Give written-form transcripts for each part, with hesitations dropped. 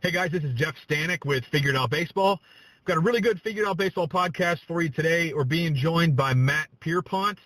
Hey guys, this is Jeff Stanek with Figured Out Baseball. I've got a really good Figured Out Baseball podcast for you today. We're being joined by Matt Pierpont.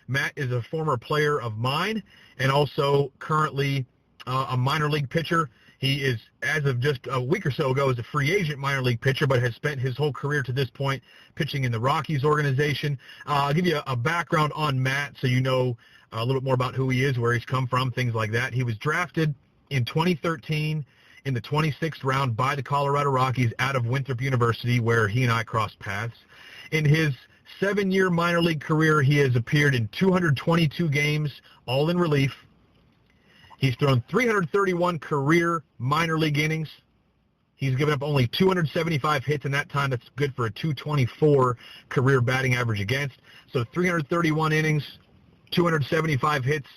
Matt is a former player of mine and also currently a minor league pitcher. He is, as of just a week or so ago, is a free agent minor league pitcher, but has spent his whole career to this point pitching in the Rockies organization. I'll give you a background on Matt so you know a little bit more about who he is, where he's come from, things like that. He was drafted in 2013 in the 26th round by the Colorado Rockies out of Winthrop University, where he and I crossed paths. In his 7-year minor league career, he has appeared in 222 games, all in relief. He's thrown 331 career minor league innings. He's given up only 275 hits in that time. That's good for a 224 career batting average against. So 331 innings, 275 hits,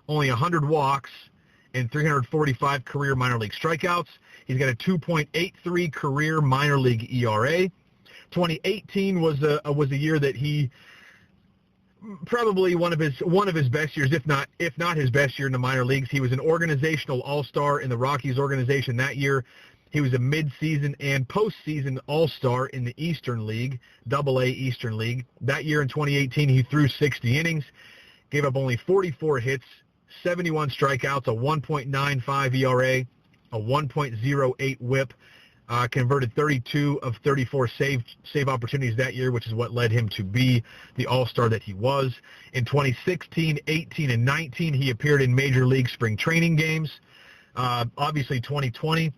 only 100 walks, and 345 career minor league strikeouts. He's got a 2.83 career minor league ERA. 2018 was a year that he probably one of his best years, if not his best year in the minor leagues. He was an organizational all-star in the Rockies organization that year. He was a mid-season and postseason all-star in the Eastern League, AA Eastern League. That year in 2018, he threw 60 innings, gave up only 44 hits, 71 strikeouts, a 1.95 ERA, a 1.08 WHIP, converted 32 of 34 save opportunities that year, which is what led him to be the all-star that he was. In 2016, 18, and 19, he appeared in Major League spring training games. Obviously, 2020,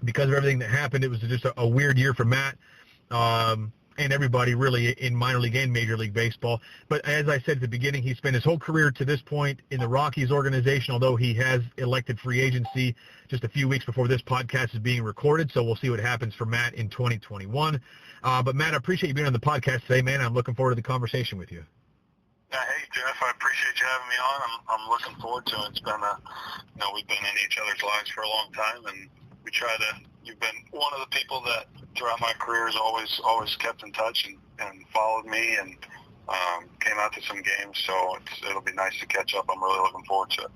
because of everything that happened, it was just a weird year for Matt. And everybody really in minor league and Major League Baseball. But as I said at the beginning, he spent his whole career to this point in the Rockies organization, although he has elected free agency just a few weeks before this podcast is being recorded. So we'll see what happens for Matt in 2021. But Matt, I appreciate you being on the podcast today, man. I'm looking forward to the conversation with you. Hey, Jeff, I appreciate you having me on. I'm looking forward to it. It's been we've been in each other's lives for a long time, and you've been one of the people that throughout my career has always kept in touch and followed me and came out to some games. So it'll be nice to catch up. I'm really looking forward to it.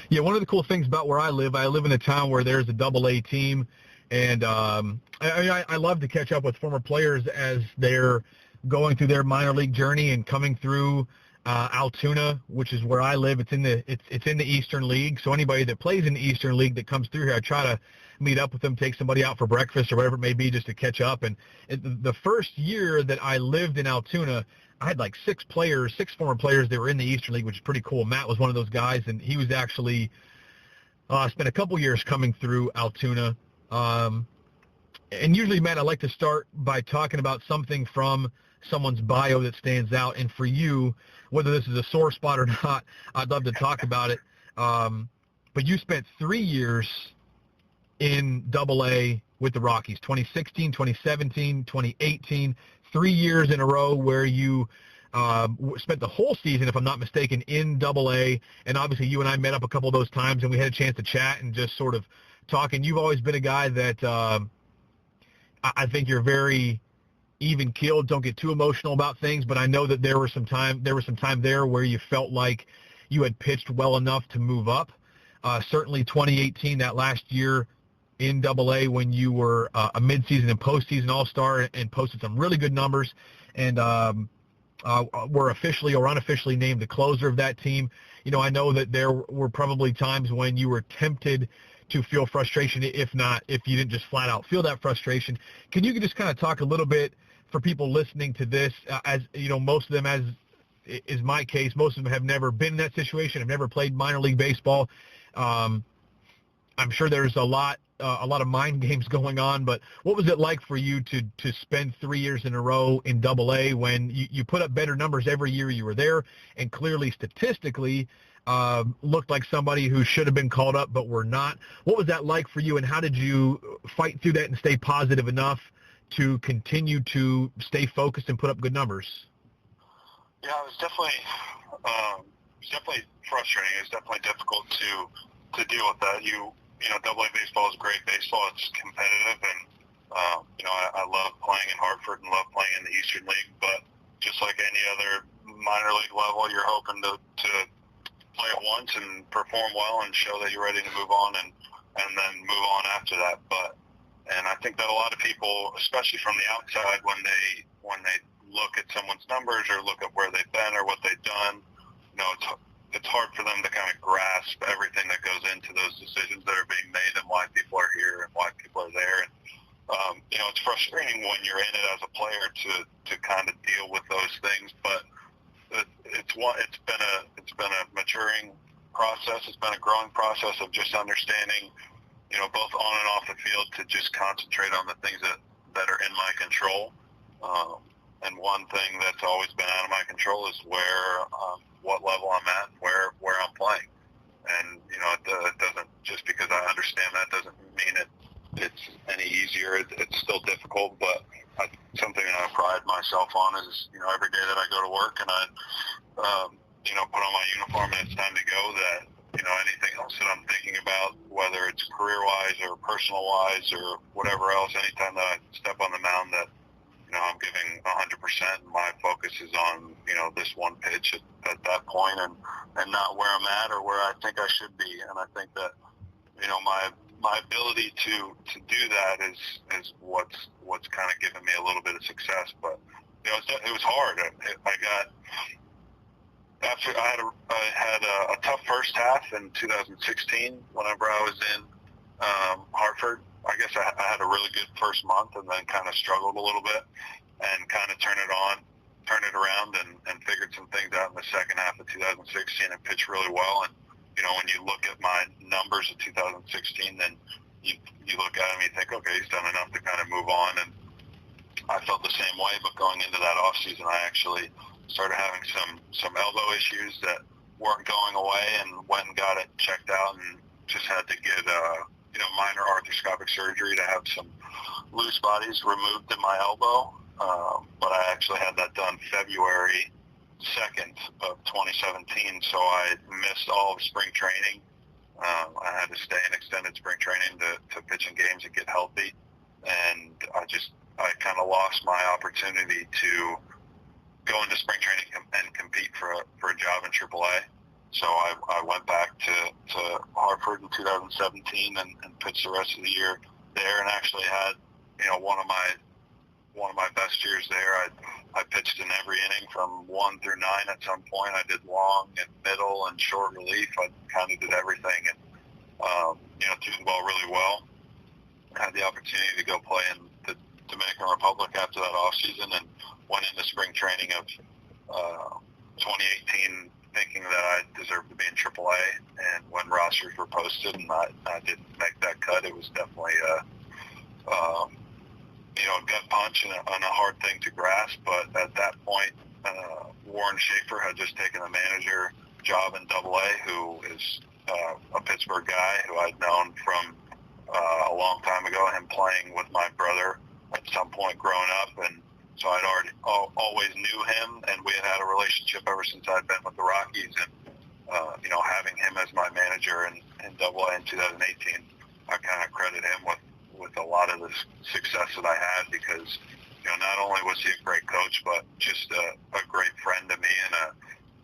Yeah, one of the cool things about where I live in a town where there's a AA team, and I love to catch up with former players as they're going through their minor league journey and coming through Altoona, which is where I live. It's in the Eastern League. So anybody that plays in the Eastern League that comes through here, I try to meet up with them, take somebody out for breakfast or whatever it may be, just to catch up. And the first year that I lived in Altoona, I had like six former players that were in the Eastern League, which is pretty cool. Matt was one of those guys, and he was actually spent a couple years coming through Altoona. And usually, Matt, I like to start by talking about something from someone's bio that stands out. And for you, whether this is a sore spot or not, I'd love to talk about it. But you spent 3 years in AA with the Rockies, 2016, 2017, 2018, 3 years in a row where you spent the whole season, if I'm not mistaken, in AA. And obviously you and I met up a couple of those times, and we had a chance to chat and just sort of talk. And you've always been a guy that I think you're very even-keeled, don't get too emotional about things, but I know that there was some time there where you felt like you had pitched well enough to move up. Certainly 2018, that last year in AA, when you were a midseason and postseason all-star and posted some really good numbers, and were officially or unofficially named the closer of that team. I know that there were probably times when you were tempted to feel frustration, if you didn't just flat out feel that frustration. Can you just kind of talk a little bit for people listening to this, as most of them, as is my case, most of them have never been in that situation, have never played minor league baseball. I'm sure there's a lot of mind games going on, but what was it like for you to spend 3 years in a row in AA when you put up better numbers every year you were there, and clearly statistically looked like somebody who should have been called up but were not? What was that like for you, and how did you fight through that and stay positive enough to continue to stay focused and put up good numbers? Yeah, it was definitely frustrating. It was definitely difficult to deal with that. AA baseball is great baseball. It's competitive, and I love playing in Hartford and love playing in the Eastern League. But just like any other minor league level, you're hoping to play it once and perform well and show that you're ready to move on and then move on after that. But And I think that a lot of people, especially from the outside, when they look at someone's numbers or look at where they've been or what they've done, it's hard for them to kind of grasp everything that goes into those decisions that are being made and why people are here and why people are there. And it's frustrating when you're in it as a player to kind of deal with those things, but it's been a maturing process. It's been a growing process of just understanding, both on and off the field, to just concentrate on the things that are in my control. And one thing that's always been out of my control is what level I'm at, where I'm playing. And it doesn't, just because I understand that doesn't mean it's any easier. It's still difficult, but something that I pride myself on is every day that I go to work and I put on my uniform and it's time to go, that anything else that I'm thinking about, whether it's career-wise or personal-wise or whatever else, anytime that I step on the mound, that I'm giving 100%. My focus is on this one pitch at that point, and not where I'm at or where I think I should be. And I think that my ability to do that is what's kind of given me a little bit of success. But it was hard. I had a tough first half in 2016 whenever I was in Hartford. I guess I had a really good first month and then kind of struggled a little bit and kind of turned it around and figured some things out in the second half of 2016 and pitched really well. And, when you look at my numbers of 2016, then you look at them and you think, okay, he's done enough to kind of move on. And I felt the same way, but going into that off season, I actually started having some elbow issues that weren't going away, and went and got it checked out and just had to get minor arthroscopic surgery to have some loose bodies removed in my elbow. But I actually had that done February 2nd of 2017, so I missed all of spring training. I had to stay in extended spring training to pitch in games and get healthy, and I kind of lost my opportunity to go into spring training and compete for a job in AAA. So I went back to Hartford in 2017 and pitched the rest of the year there, and actually had one of my best years there. I pitched in every inning from 1 through 9 at some point. I did long and middle and short relief. I kind of did everything, and threw the ball really well. I had the opportunity to go play in the Dominican Republic after that off season, and went into spring training of 2018 thinking that I deserved to be in AAA. And when rosters were posted and I didn't make that cut, it was definitely a gut punch and a hard thing to grasp. But at that point, Warren Shaffer had just taken a manager job in AA, who is a Pittsburgh guy who I'd known from a long time ago, him playing with my brother at some point growing up. And so I'd always knew him, and we had a relationship ever since I'd been with the Rockies. And, having him as my manager in AA in 2018, I kind of credit him with a lot of the success that I had, because, not only was he a great coach, but just a great friend to me, and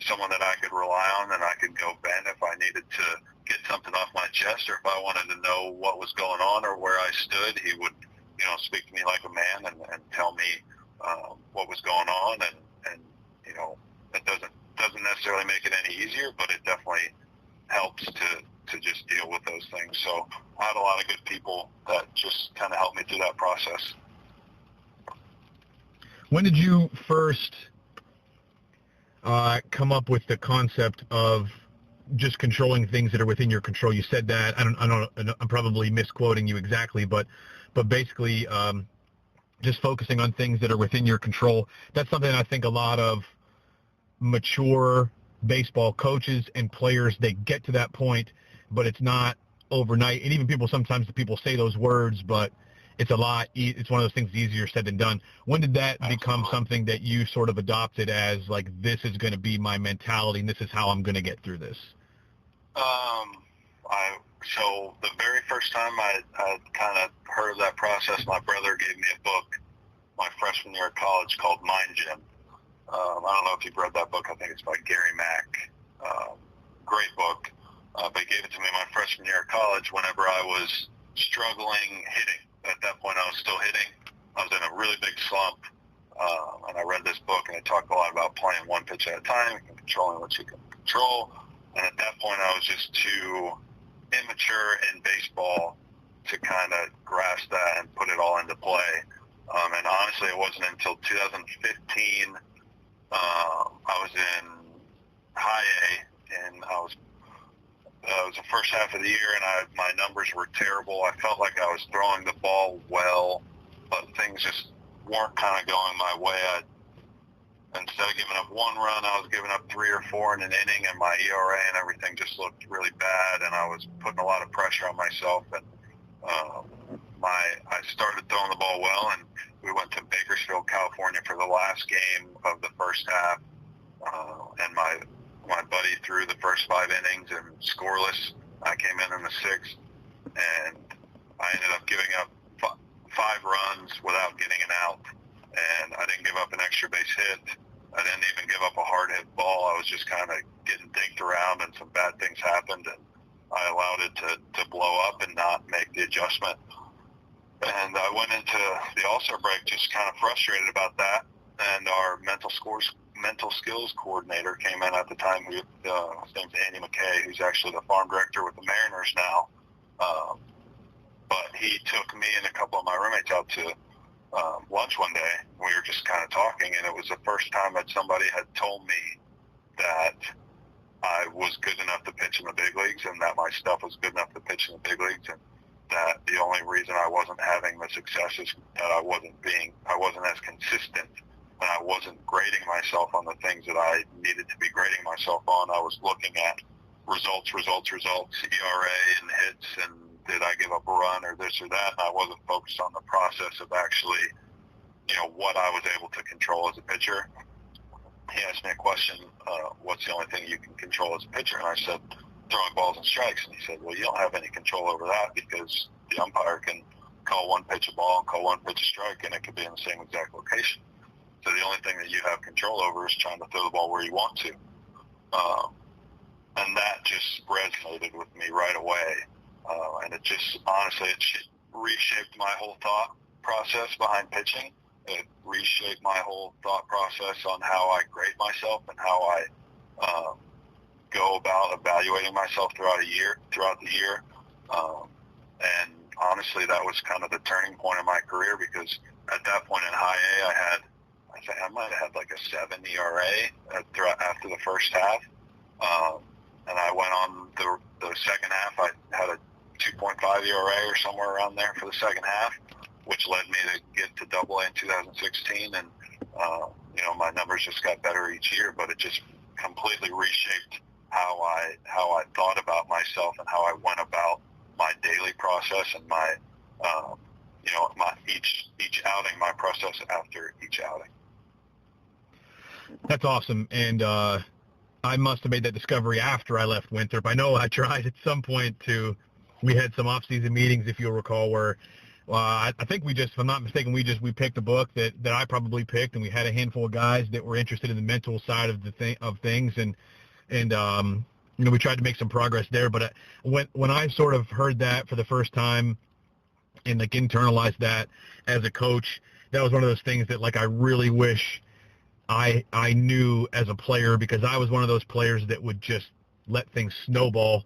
someone that I could rely on, and I could go vent if I needed to get something off my chest, or if I wanted to know what was going on or where I stood. He would, speak to me like a man and tell me what was going on, and it doesn't necessarily make it any easier, but it definitely helps to just deal with those things. So I had a lot of good people that just kind of helped me through that process. When did you first come up with the concept of just controlling things that are within your control? You said that, I'm probably misquoting you exactly, but basically just focusing on things that are within your control. That's something I think a lot of mature baseball coaches and players, they get to that point, but it's not overnight. And even sometimes people say those words, but it's it's one of those things easier said than done. When did that become something that you sort of adopted as, like, this is going to be my mentality and this is how I'm going to get through this? So the very first time I kind of heard of that process, my brother gave me a book my freshman year of college called Mind Gym. I don't know if you've read that book. I think it's by Gary Mack. Great book. But he gave it to me my freshman year of college whenever I was struggling hitting. At that pitch at a time, and controlling what you can control. And at that point, I was just too immature in baseball to kind of grasp that and put it all into play. And honestly, it wasn't until 2015 I was in high A, and it was the first half of the year, and my numbers were terrible. I felt like I was throwing the ball well, but things just weren't kind of going my way. Instead of giving up one run, I was giving up 3 or 4 in an inning, and my ERA and everything just looked really bad, and I was putting a lot of pressure on myself. And I started throwing the ball well, and we went to Bakersfield, California for the last game of the first half, and my buddy threw the first 5 innings and scoreless. I came in the 6th, and I ended up giving up 5 runs without getting an out, and I didn't give up an extra base hit. I didn't even give up a hard hit ball. I was just kind of getting dinked around, and some bad things happened, and I allowed it to blow up and not make the adjustment. And I went into the All-Star break just kind of frustrated about that, and our mental skills coordinator came in at the time. His name's Andy McKay, who's actually the farm director with the Mariners now. But he took me and a couple of my roommates out to lunch one day. We were just kind of talking, and it was the first time that somebody had told me that I was good enough to pitch in the big leagues, and that my stuff was good enough to pitch in the big leagues, and that the only reason I wasn't having the success is that I wasn't as consistent, and I wasn't grading myself on the things that I needed to be grading myself on. I was looking at results, ERA and hits, and did I give up a run or this or that, and I wasn't focused on the process of actually, what I was able to control as a pitcher. He asked me a question, what's the only thing you can control as a pitcher? And I said, throwing balls and strikes. And he said, well, you don't have any control over that because the umpire can call one pitch a ball and call one pitch a strike, and it could be in the same exact location. So the only thing that you have control over is trying to throw the ball where you want to. And that just resonated with me right away. And it just, honestly, it reshaped my whole thought process behind pitching. It reshaped my whole thought process on how I grade myself and how I go about evaluating myself throughout the year. And honestly, that was kind of the turning point of my career, because at that point in high A, I might have had like a 7 ERA after the first half. And I went on the second half. I had a 2.5 ERA or somewhere around there for the second half, which led me to get to Double A in 2016. And, my numbers just got better each year, but it just completely reshaped how I thought about myself and how I went about my daily process and my each outing, my process after each outing. That's awesome. And I must have made that discovery after I left Winthrop. I know I tried at some point we had some off-season meetings, if you'll recall, where I think if I'm not mistaken, we picked a book that I probably picked, and we had a handful of guys that were interested in the mental side of things, and we tried to make some progress there. But when I sort of heard that for the first time and internalized that as a coach, that was one of those things that I really wish I knew as a player, because I was one of those players that would just let things snowball,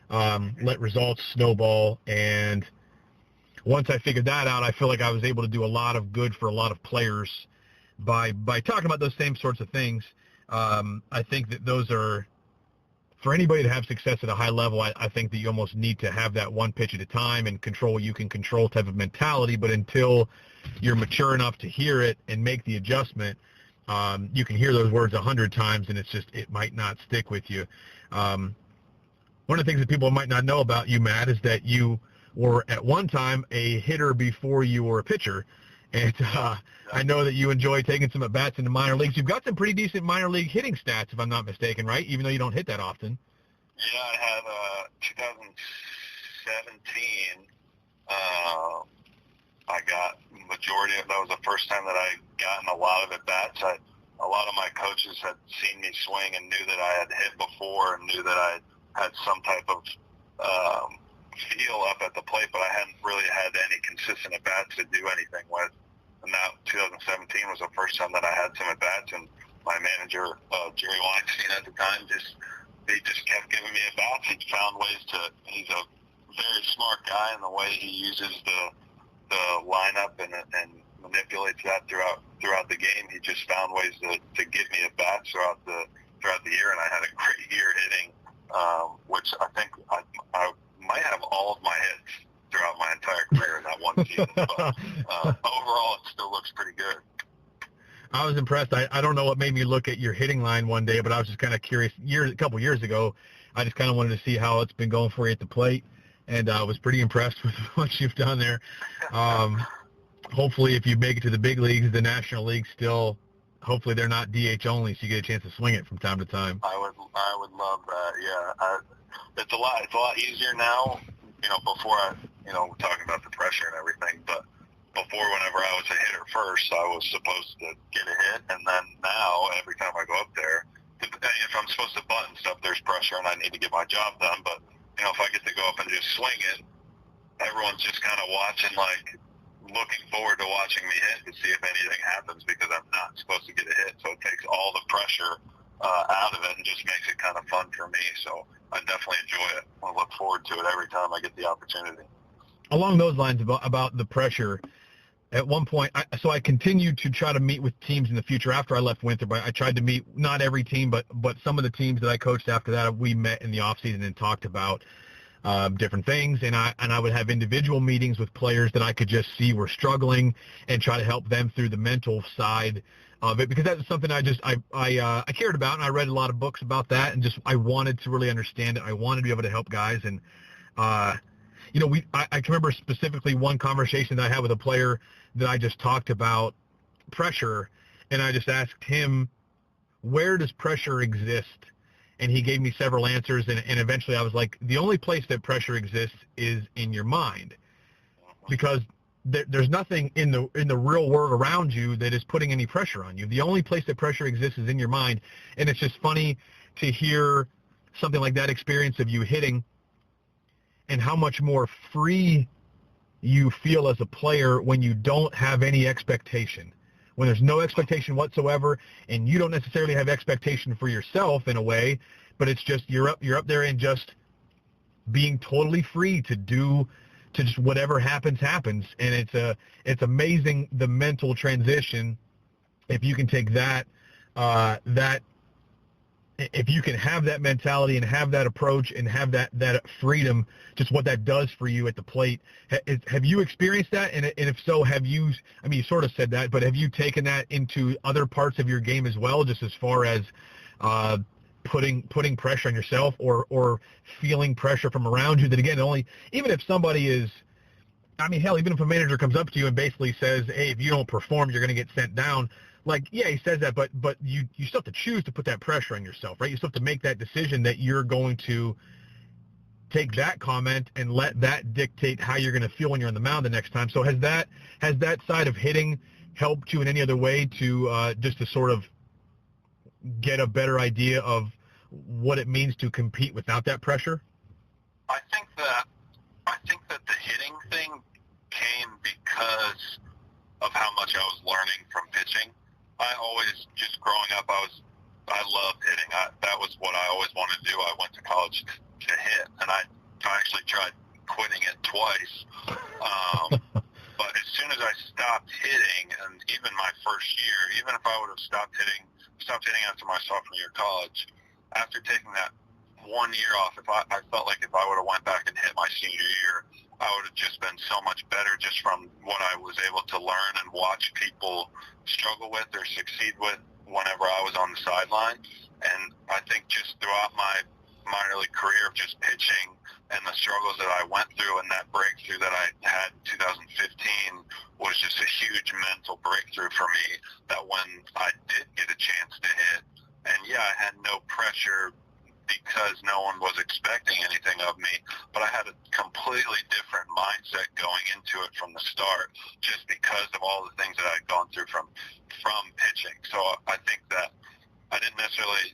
let results snowball. And once I figured that out, I feel like I was able to do a lot of good for a lot of players by talking about those same sorts of things. I think that those are, for anybody to have success at a high level, I think that you almost need to have that one pitch at a time and control what you can control type of mentality. But until you're mature enough to hear it and make the adjustment, you can hear those words 100 times and it might not stick with you. One of the things that people might not know about you, Matt, is that you were at one time a hitter before you were a pitcher. And I know that you enjoy taking some at-bats in the minor leagues. You've got some pretty decent minor league hitting stats, if I'm not mistaken, right? Even though you don't hit that often. Yeah, I had 2017. I got majority of that was the first time that I gotten a lot of at-bats. A lot of my coaches had seen me swing and knew that I had hit before and knew that I had some type of feel up at the plate, but I hadn't really had any consistent at-bats to do anything with. And now 2017 was the first time that I had some at-bats, and my manager, Jerry uses the lineup and manipulates that throughout the game. He just found ways to get me at bats throughout the year, and I had a great year hitting, which I think I might have all of my hits throughout my entire career in that one season. But overall, it still looks pretty good. I was impressed. I don't know what made me look at your hitting line one day, but I was just kind of curious. A couple years ago, I just kind of wanted to see how it's been going for you at the plate, and I was pretty impressed with what you've done there. Hopefully, if you make it to the big leagues, the National League still, hopefully they're not DH only, so you get a chance to swing it from time to time. I would love that. Yeah, it's a lot easier now. Before talking about the pressure and everything, but before, whenever I was a hitter first, I was supposed to get a hit, and then now, every time I go up there, if I'm supposed to bunt and stuff, there's pressure, and I need to get my job done, but, if I get to go up and just swing it, everyone's just kind of watching, looking forward to watching me hit to see if anything happens, because I'm not supposed to get a hit, so it takes all the pressure out of it and just makes it kind of fun for me, so I definitely enjoy it. I look forward to it every time I get the opportunity. Along those lines about the pressure, at one point, I continued to try to meet with teams in the future after I left Winthrop. I tried to meet not every team, but some of the teams that I coached after that. We met in the off season and talked about different things, and I would have individual meetings with players that I could just see were struggling and try to help them through the mental side of it, because that was something I cared about, and I read a lot of books about that, and just I wanted to really understand it. I wanted to be able to help guys, and I can remember specifically one conversation that I had with a player that I just talked about pressure, and I just asked him, where does pressure exist? And he gave me several answers, and eventually I was like, the only place that pressure exists is in your mind, because there's nothing in the real world around you that is putting any pressure on you. The only place that pressure exists is in your mind, and it's just funny to hear something like that experience of you hitting and how much more free you feel as a player when you don't have any expectation, when there's no expectation whatsoever, and you don't necessarily have expectation for yourself in a way, but it's just you're up there and just being totally free to just whatever happens, and it's amazing the mental transition if you can take that if you can have that mentality and have that approach and have that freedom, just what that does for you at the plate. Have you experienced that? And if so, you sort of said that, but have you taken that into other parts of your game as well, just as far as putting pressure on yourself or feeling pressure from around you that, again, even if somebody is, even if a manager comes up to you and basically says, hey, if you don't perform, you're going to get sent down. Yeah, he says that, but you still have to choose to put that pressure on yourself, right? You still have to make that decision that you're going to take that comment and let that dictate how you're going to feel when you're on the mound the next time. So has that side of hitting helped you in any other way to just to sort of get a better idea of what it means to compete without that pressure? I think that the hitting thing came because of how much I was learning from pitching. I always, just growing up, I loved hitting. That was what I always wanted to do. I went to college to hit, and I actually tried quitting it twice. But as soon as I stopped hitting, and even my first year, even if I would have stopped hitting after my sophomore year of college, after taking that 1 year off, I felt like if I would have went back and hit my senior year, I would have just been so much better just from what I was able to learn and watch people struggle with or succeed with whenever I was on the sideline. And I think just throughout my minor league career of just pitching and the struggles that I went through and that breakthrough that I had in 2015 was just a huge mental breakthrough for me, that when I did get a chance to hit, and yeah, I had no pressure because no one was expecting anything of me, but I had a completely different mindset going into it from the start, just because of all the things that I had gone through from pitching. So I think that I didn't necessarily,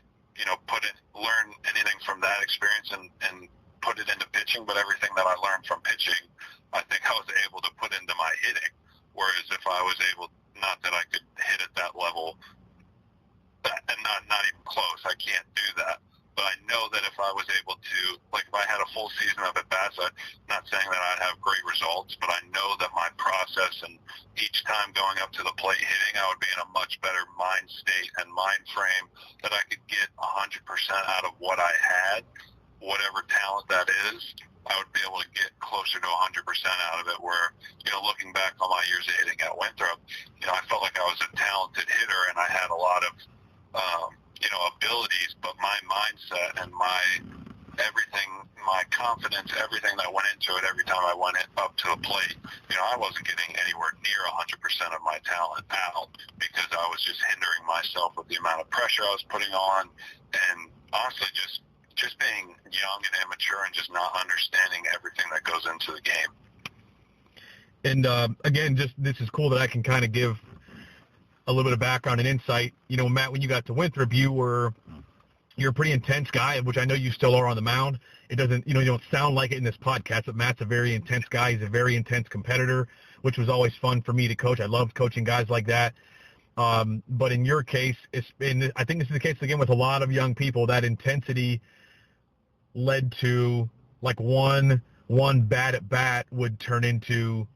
learn anything from that experience and put it into pitching, but everything that I learned from pitching, I think I was able to put into my hitting. Whereas if I was able, not that I could hit at that level, and not even close, I can't do that. But I know that if I was able to, like if I had a full season of at-bats, I'm not saying that I'd have great results, but I know that my process and each time going up to the plate hitting, I would be in a much better mind state and mind frame that I could get 100% out of what I had, whatever talent that is. I would be able to get closer to 100% out of it where, looking back on my years of hitting at Winthrop, I felt like I was a talented hitter and I had a lot of, abilities, but my mindset and my everything, my confidence, everything that went into it every time I went up to the plate, I wasn't getting anywhere near 100% of my talent out because I was just hindering myself with the amount of pressure I was putting on and honestly just being young and immature and just not understanding everything that goes into the game. And again, this is cool that I can kind of give a little bit of background and insight. Matt, when you got to Winthrop, you're a pretty intense guy, which I know you still are on the mound. It doesn't, you don't sound like it in this podcast, but Matt's a very intense guy. He's a very intense competitor, which was always fun for me to coach. I loved coaching guys like that. But in your case, I think this is the case again with a lot of young people, that intensity led to like one bad at bat would turn into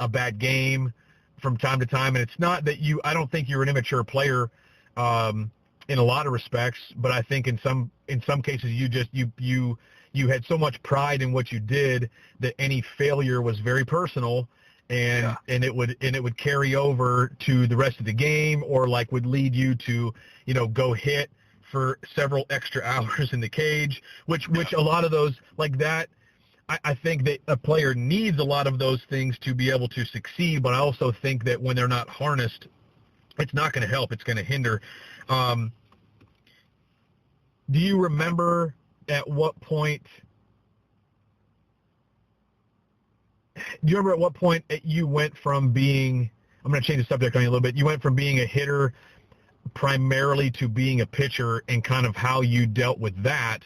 a bad game from time to time. And it's not that I don't think you're an immature player in a lot of respects, but I think in some cases you had so much pride in what you did that any failure was very personal and it would carry over to the rest of the game, or like would lead you to, go hit for several extra hours in the cage, which a lot of those like that, I think that a player needs a lot of those things to be able to succeed, but I also think that when they're not harnessed, it's not going to help. It's going to hinder. Do you remember at what point you went from being, I'm going to change the subject on you a little bit, you went from being a hitter primarily to being a pitcher, and kind of how you dealt with that?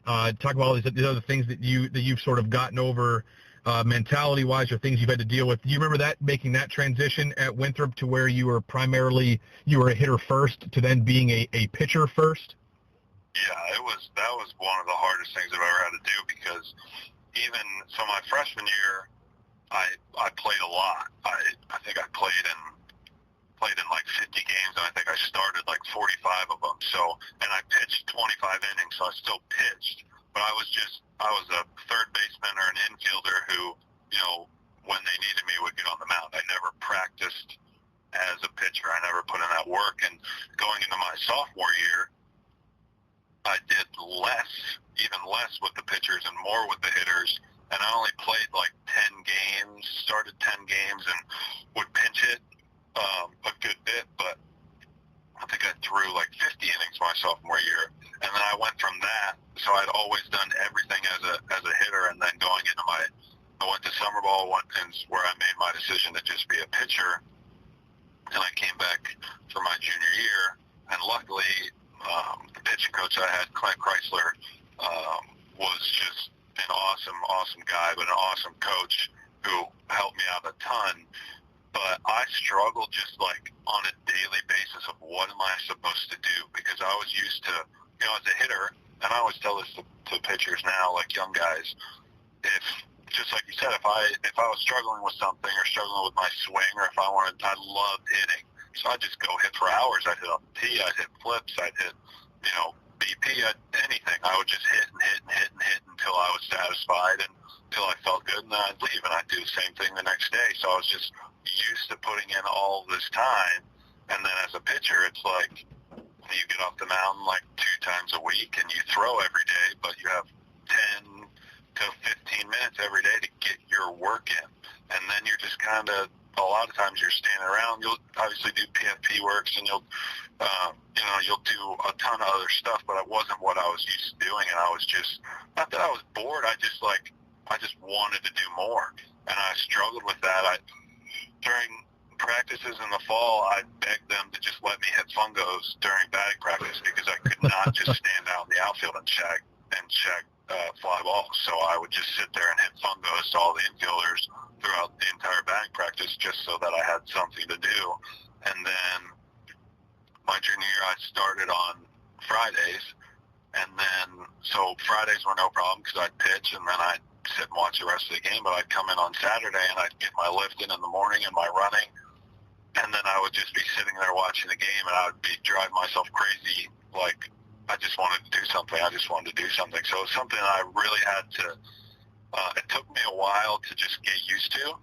Talk about all these other things that you've sort of gotten over mentality-wise, or things you've had to deal with. Do you remember that, making that transition at Winthrop to where you were a hitter first to then being a pitcher first? Yeah, that was one of the hardest things I've ever had to do, because even so my freshman year, I played a lot. I think I played in like 50 games, and I think I started like 45 of them. So, and I pitched 25 innings, so I still pitched. But I was a third baseman or an infielder who, when they needed me, would get on the mound. I never practiced as a pitcher. I never put in that work. And going into my sophomore year, I did even less with the pitchers and more with the hitters. And I only played like 10 games, started 10 games, and would pinch hit a good bit, but I think I threw like 50 innings my sophomore year. And then I went from that, so I'd always done everything as a hitter, and then going into I went to summer ball, where I made my decision to just be a pitcher, and I came back for my junior year, and luckily the pitching coach I had, Clint Chrysler, was just an awesome guy, but an awesome coach who helped me out a ton. But I struggled just like on a daily basis of what am I supposed to do, because I was used to, as a hitter, and I always tell this to pitchers now, like young guys, if, just like you said, if I was struggling with something or struggling with my swing, or if I loved hitting, so I'd just go hit for hours. I'd hit off the tee, I'd hit flips, I'd hit, BP, anything. I would just hit until I was satisfied and until I felt good, and then I'd leave and I'd do the same thing the next day. So I was just used to putting in all this time, and then as a pitcher, it's like you get off the mound like 2 times a week and you throw every day, but you have 10 to 15 minutes every day to get your work in, and then you're just kind of, a lot of times you're standing around. You'll obviously do PFP works, and you'll do a ton of other stuff, but it wasn't what I was used to doing, and I was just, not that I was bored, I just wanted to do more, and I struggled with that. During practices in the fall, I begged them to just let me hit fungos during batting practice, because I could not just stand out in the outfield and check fly balls. So I would just sit there and hit fungos to all the infielders throughout the entire batting practice, just so that I had something to do. And then my junior year, I started on Fridays, And then, so Fridays were no problem because I'd pitch and then I'd sit and watch the rest of the game. But I'd come in on Saturday and I'd get my lift in the morning and my running. And then I would just be sitting there watching the game and I would be driving myself crazy. Like, I just wanted to do something. So it's something I really had to, it took me a while to just get used to.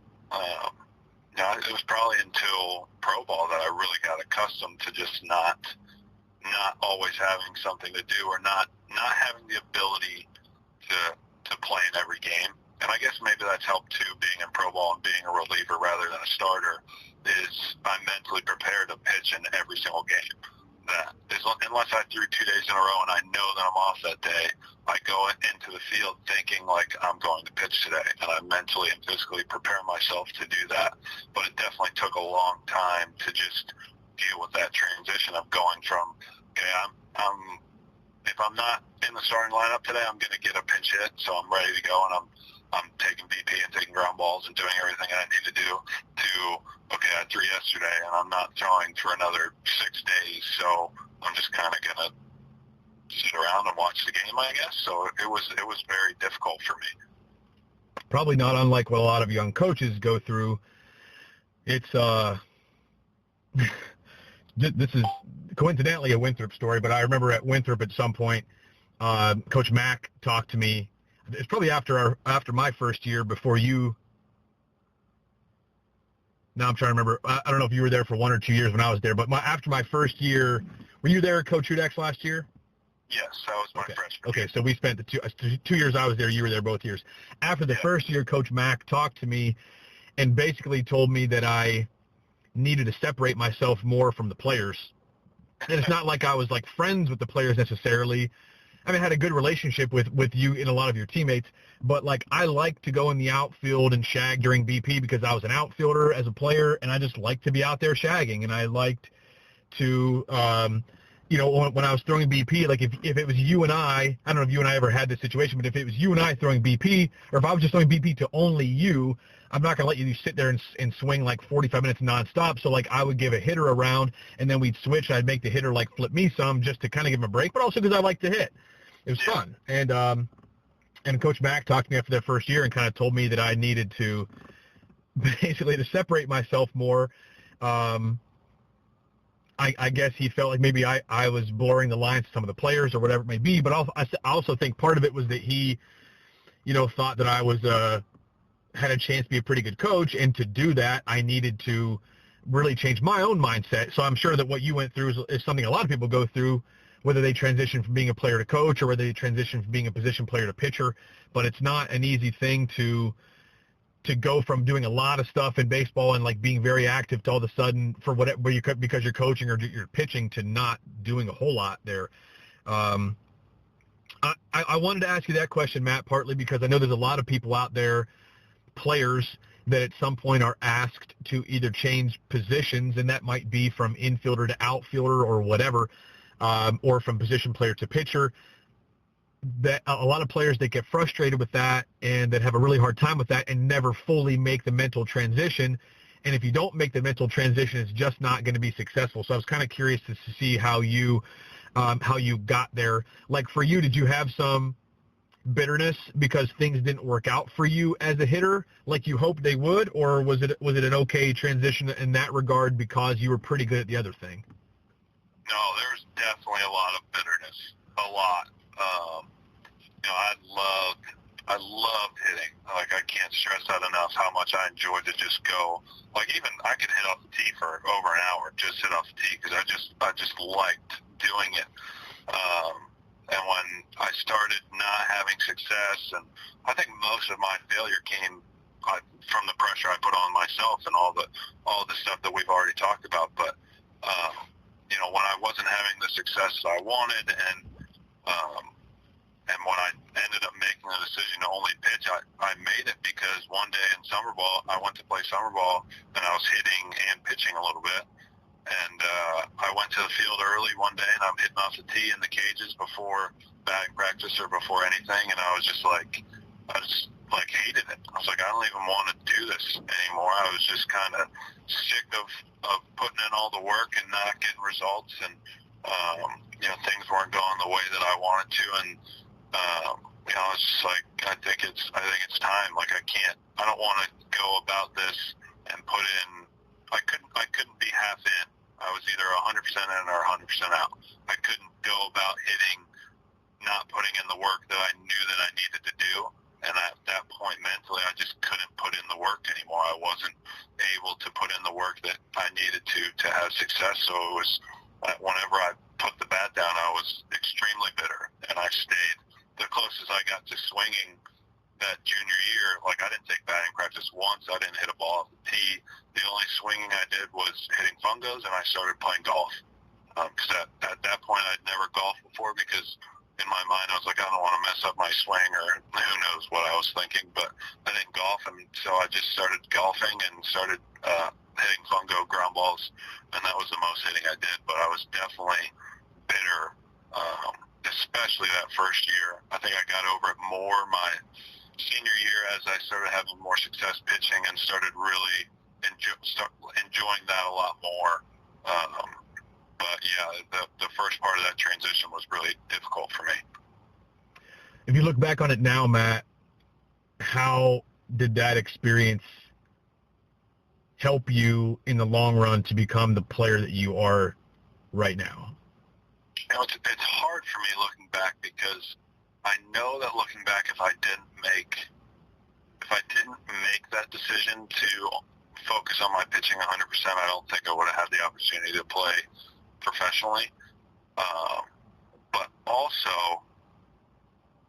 It was probably until pro ball that I really got accustomed to just not always having something to do or not having the ability to play in every game. And I guess maybe that's helped too, being in pro ball and being a reliever rather than a starter, is I'm mentally prepared to pitch in every single game. That is, unless I threw 2 days in a row and I know that I'm off that day, I go into the field thinking like I'm going to pitch today, and I mentally and physically prepare myself to do that. But it definitely took a long time to just deal with that transition of going from, okay, if I'm not in the starting lineup today, I'm going to get a pinch hit, so I'm ready to go, and I'm taking BP and taking ground balls and doing everything I need to do, to, okay, I threw yesterday and I'm not throwing for another 6 days, so I'm just kind of going to sit around and watch the game, I guess. So it was very difficult for me. Probably not unlike what a lot of young coaches go through. It's this is coincidentally a Winthrop story, but I remember at Winthrop at some point, Coach Mack talked to me. It's probably after my first year, before you. Now I'm trying to remember. I don't know if you were there for 1 or 2 years when I was there, but after my first year, were you there, Coach Hudex, last year? Yes, that was my freshman year. Okay, so we spent the 2 years I was there. You were there both years. After the first year, Coach Mack talked to me and basically told me that I needed to separate myself more from the players. And it's not like I was like friends with the players necessarily. I mean, I had a good relationship with you and a lot of your teammates, but like I liked to go in the outfield and shag during BP because I was an outfielder as a player, and I just liked to be out there shagging, and I liked to, when I was throwing BP, like if it was you and I don't know if you and I ever had this situation, but if it was you and I throwing BP, or if I was just throwing BP to only you, I'm not going to let you sit there and swing like 45 minutes nonstop. So like I would give a hitter a round, and then we'd switch. I'd make the hitter like flip me some just to kind of give him a break, but also because I like to hit. It was fun. And Coach Mack talked to me after that first year and kind of told me that I needed to basically to separate myself more. I guess he felt like maybe I was blurring the lines to some of the players or whatever it may be, but I also think part of it was that he, thought that I was had a chance to be a pretty good coach, and to do that, I needed to really change my own mindset. So I'm sure that what you went through is something a lot of people go through, whether they transition from being a player to coach or whether they transition from being a position player to pitcher. But it's not an easy thing to go from doing a lot of stuff in baseball and like being very active to all of a sudden for whatever because you're coaching or you're pitching to not doing a whole lot there. I wanted to ask you that question, Matt, partly because I know there's a lot of people out there, players, that at some point are asked to either change positions, and that might be from infielder to outfielder or whatever, or from position player to pitcher. That a lot of players that get frustrated with that and that have a really hard time with that and never fully make the mental transition. And if you don't make the mental transition, it's just not going to be successful. So I was kind of curious to see how you got there. Like for you, did you have some bitterness because things didn't work out for you as a hitter like you hoped they would, or was it an okay transition in that regard because you were pretty good at the other thing? No, there's definitely a lot of bitterness. A lot. I loved hitting. Like, I can't stress that enough, how much I enjoyed to just go. Like, even I could hit off the tee for over an hour, just hit off the tee, because I just liked doing it. And when I started not having success, and I think most of my failure came from the pressure I put on myself and all the stuff that we've already talked about. But when I wasn't having the success I wanted, and when I ended up making the decision to only pitch, I made it because one day in summer ball, I went to play summer ball, and I was hitting and pitching a little bit. And I went to the field early one day, and I'm hitting off the tee in the cages before batting practice or before anything, and I just hated it. I was like, I don't even want to do this anymore. I was just kind of sick of putting in all the work and not getting results. And Things weren't going the way that I wanted to, and I was just like, I think it's time. Like, I don't want to go about this and put in. I couldn't be half in. I was either 100% in or 100% out. I couldn't go about hitting, not putting in the work that I knew that I needed to do. And at that point, mentally, I just couldn't put in the work anymore. I wasn't able to put in the work that I needed to have success. So it was, whenever I put the bat down, I was extremely bitter. And I stayed. The closest I got to swinging that junior year, like, I didn't take batting practice once. I didn't hit a ball off the tee. The only swinging I did was hitting fungos, and I started playing golf. Because at that point, I'd never golfed before, because in my mind, I was like, I don't want to mess up my swing, or who knows what I was thinking. But I didn't golf, and so I just started golfing and started hitting fungo ground balls, and that was the most hitting I did. But I was definitely bitter, especially that first year. I think I got over it more my senior year as I started having more success pitching and started really enjoying that a lot more. But yeah, the first part of that transition was really difficult for me. If you look back on it now, Matt, how did that experience help you in the long run to become the player that you are right now? It's hard for me looking back, because I know that looking back, if I didn't make that decision to focus on my pitching 100%, I don't think I would have had the opportunity to play professionally. But also,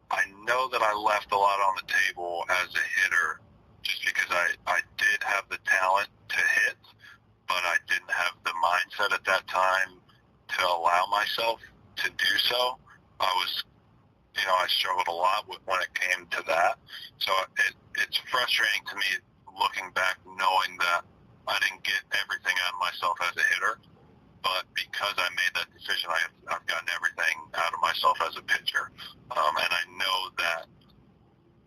I know that I left a lot on the table as a hitter, just because I did have the talent to hit, but I didn't have the mindset at that time to allow myself to do so. I struggled a lot when it came to that. So it's frustrating to me looking back, knowing that I didn't get everything out of myself as a hitter. But because I made that decision, I've gotten everything out of myself as a pitcher. And I know that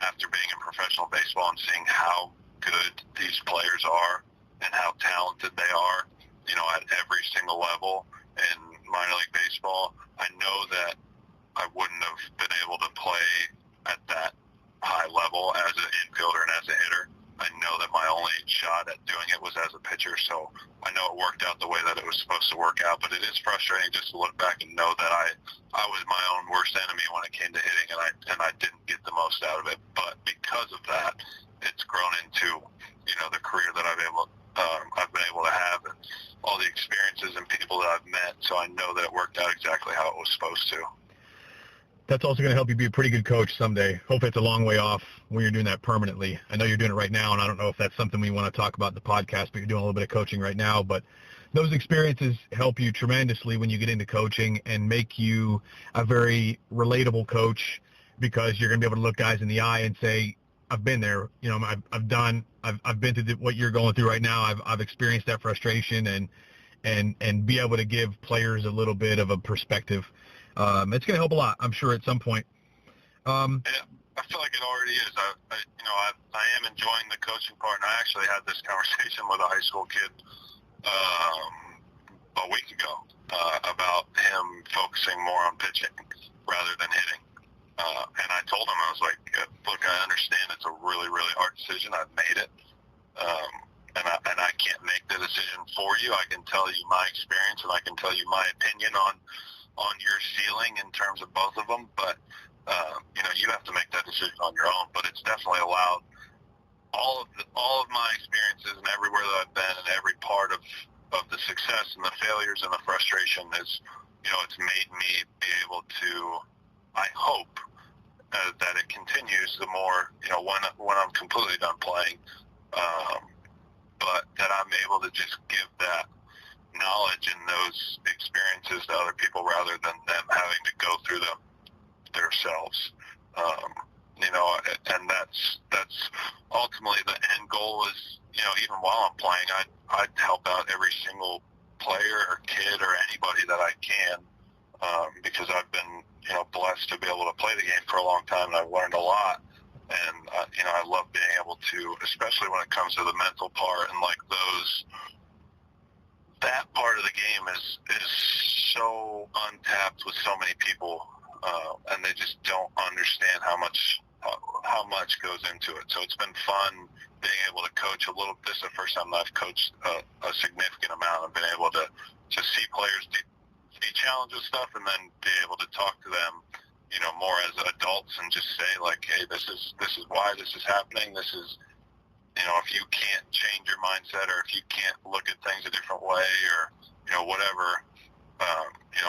after being in professional baseball and seeing how good these players are and how talented they are, at every single level in minor league baseball, I know that I wouldn't have been able to play at that high level as an infielder and as a hitter. I know that my only shot at doing it was as a pitcher, so I know it worked out the way that it was supposed to work out. But it is frustrating just to look back and know that I was my own worst enemy when it came to hitting, and I didn't get the most out of it. But because of that, it's grown into the career that I've been able to have, and all the experiences and people that I've met. So I know that it worked out exactly how it was supposed to. That's also going to help you be a pretty good coach someday. Hope it's a long way off when you're doing that permanently. I know you're doing it right now, and I don't know if that's something we want to talk about in the podcast, but you're doing a little bit of coaching right now. But those experiences help you tremendously when you get into coaching and make you a very relatable coach, because you're going to be able to look guys in the eye and say, I've been there. I've been through what you're going through right now. I've experienced that frustration, and be able to give players a little bit of a perspective. It's going to help a lot, I'm sure, at some point. Yeah, I feel like it already is. I am enjoying the coaching part, and I actually had this conversation with a high school kid a week ago about him focusing more on pitching rather than hitting. And I told him, I was like, look, I understand it's a really, really hard decision. I've made it. And I can't make the decision for you. I can tell you my experience, and I can tell you my opinion on your ceiling in terms of both of them, but you have to make that decision on your own. But it's definitely allowed all of my experiences, and everywhere that I've been, and every part of the success and the failures and the frustration is, it's made me be able to, I hope that it continues the more, when I'm completely done playing, but that I'm able to just give that knowledge and those experiences to other people rather than them having to go through them themselves. And that's ultimately the end goal is, even while I'm playing, I'd help out every single player or kid or anybody that I can, because I've been, blessed to be able to play the game for a long time, and I've learned a lot. And, I love being able to, especially when it comes to the mental part and that part of the game is so involved with so many people, and they just don't understand how much goes into it. So it's been fun being able to coach a little. This is the first time that I've coached a significant amount. I've been able to see players be challenged with stuff, and then be able to talk to them, more as adults, and just say like, hey, this is why this is happening. This is, if you can't change your mindset, or if you can't look at things a different way, or whatever,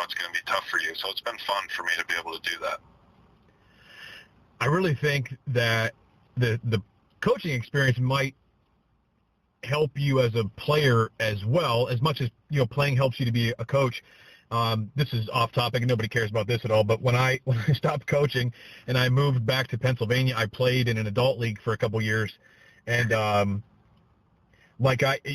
it's going to be tough for you. So it's been fun for me to be able to do that. I really think that the coaching experience might help you as a player as well, as much as playing helps you to be a coach. This is off topic and nobody cares about this at all, but when I stopped coaching and I moved back to Pennsylvania, I played in an adult league for a couple years, and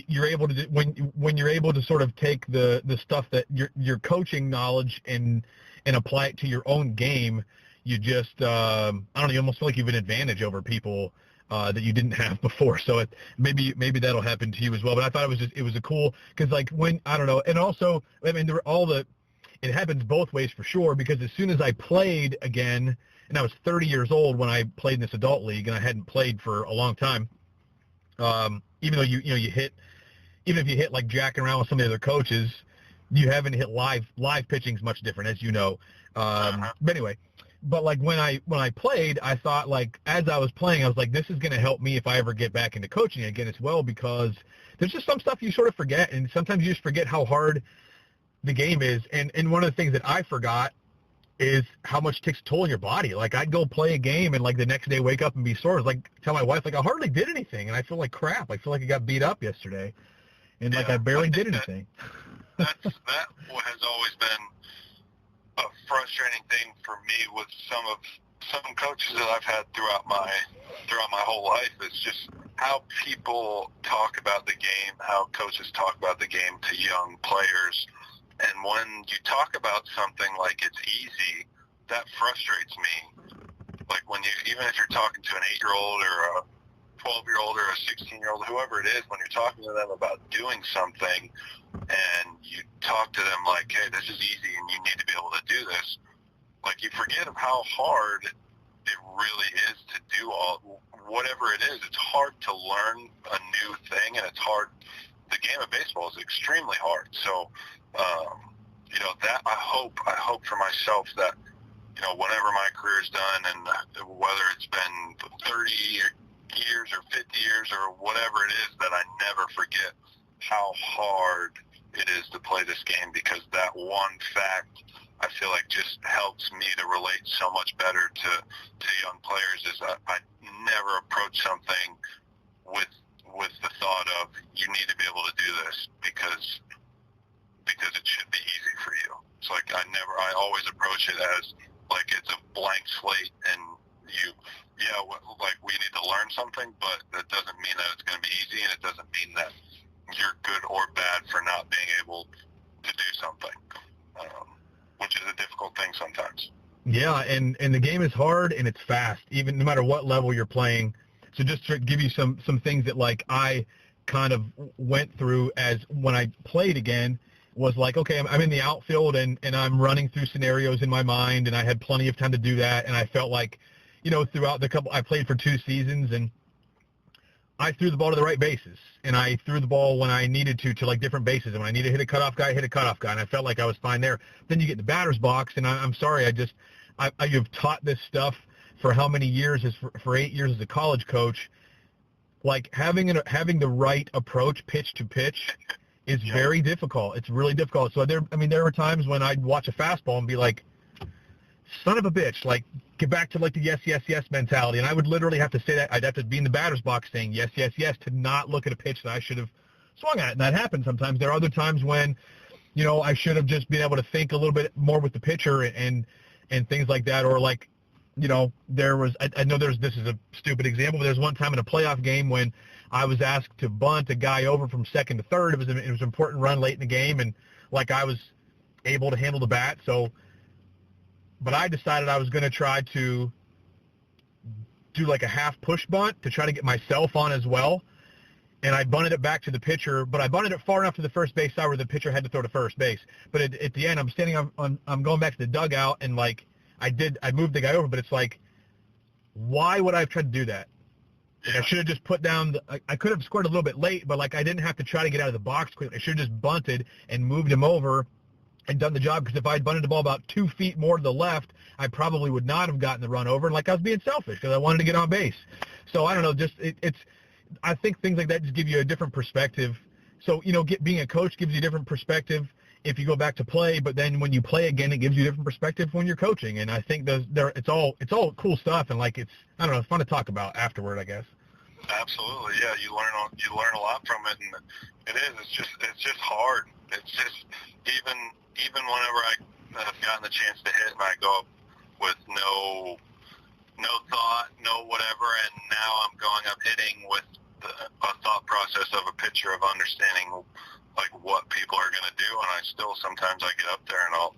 you're able to when you're able to sort of take the stuff that your coaching knowledge and apply it to your own game, you just I don't know, you almost feel like you have an advantage over people that you didn't have before. So maybe that'll happen to you as well. But I thought it was a cool, because like when, I don't know, and also, I mean, it happens both ways for sure, because as soon as I played again, and I was 30 years old when I played in this adult league, and I hadn't played for a long time, even though you hit, even if you hit like jacking around with some of the other coaches, you haven't hit live pitching's much different, as you know. But anyway, but like when I played, I thought, like, as I was playing, I was like, this is going to help me if I ever get back into coaching again as well, because there's just some stuff you sort of forget, and sometimes you just forget how hard the game is. And one of the things that I forgot is how much takes a toll on your body. Like, I'd go play a game and like the next day wake up and be sore. It's like, tell my wife, like, I hardly did anything, and I feel like crap. I feel like I got beat up yesterday, and like I barely did anything. That has always been a frustrating thing for me with some coaches that I've had throughout my whole life. Is just how people talk about the game, how coaches talk about the game to young players. And when you talk about something like it's easy, that frustrates me. Like when even if you're talking to an 8-year-old or a 12-year-old or a 16-year-old, whoever it is, when you're talking to them about doing something and you talk to them like, hey, this is easy and you need to be able to do this, like you forget of how hard it really is to do whatever it is. It's hard to learn a new thing, and it's hard. The game of baseball is extremely hard. So, that I hope for myself that, whenever my career's done, and whether it's been 30 years or 50 years or whatever it is, that I never forget how hard it is to play this game, because that one fact, I feel like, just helps me to relate so much better to young players. Is that I never approach something with the thought of, you need to be able to do this because it should be easy for you. It's like I always approach it as like it's a blank slate, and we need to learn something, but that doesn't mean that it's going to be easy, and it doesn't mean that you're good or bad for not being able to do something, which is a difficult thing sometimes. Yeah, and the game is hard and it's fast, even no matter what level you're playing. So just to give you some things that like I kind of went through as when I played again, was like, okay, I'm in the outfield and I'm running through scenarios in my mind, and I had plenty of time to do that, and I felt like, throughout I played for 2 seasons, and I threw the ball to the right bases, and I threw the ball when I needed to like different bases, and when I needed to hit a cutoff guy, and I felt like I was fine there. Then you get in the batter's box, and I'm sorry, you've taught this stuff for how many years? For 8 years as a college coach. Like having the right approach pitch to pitch is very difficult. It's really difficult. So there were times when I'd watch a fastball and be like, son of a bitch, like get back to like the yes, yes, yes mentality. And I would literally have to say that. I'd have to be in the batter's box saying yes, yes, yes, to not look at a pitch that I should have swung at. And that happens sometimes. There are other times when, I should have just been able to think a little bit more with the pitcher and things like that. Or like, there was, I know this is a stupid example, but there's one time in a playoff game when I was asked to bunt a guy over from second to third. It was an important run late in the game, and like I was able to handle the bat. So, but I decided I was going to try to do like a half push bunt to try to get myself on as well. and I bunted it back to the pitcher, but I bunted it far enough to the first base side where the pitcher had to throw to first base. But at the end, I'm standing I'm going back to the dugout, and like I moved the guy over, but it's like, why would I have tried to do that? Like, I should have just put down I could have scored a little bit late, but like I didn't have to try to get out of the box quickly. I should have just bunted and moved him over and done the job, because if I had bunted the ball about 2 feet more to the left, I probably would not have gotten the run over. And like I was being selfish because I wanted to get on base. So I don't know, just I think things like that just give you a different perspective. So, being a coach gives you a different perspective if you go back to play, but then when you play again, it gives you a different perspective when you're coaching. And I think it's all cool stuff, and like it's fun to talk about afterward, I guess. Absolutely, yeah. You learn a lot from it, and it's just hard. It's just even whenever I've gotten the chance to hit, and I go up with no thought, no whatever, and now I'm hitting with a thought process of a pitcher, of understanding like what people are going to do, and I still sometimes I get up there and I'll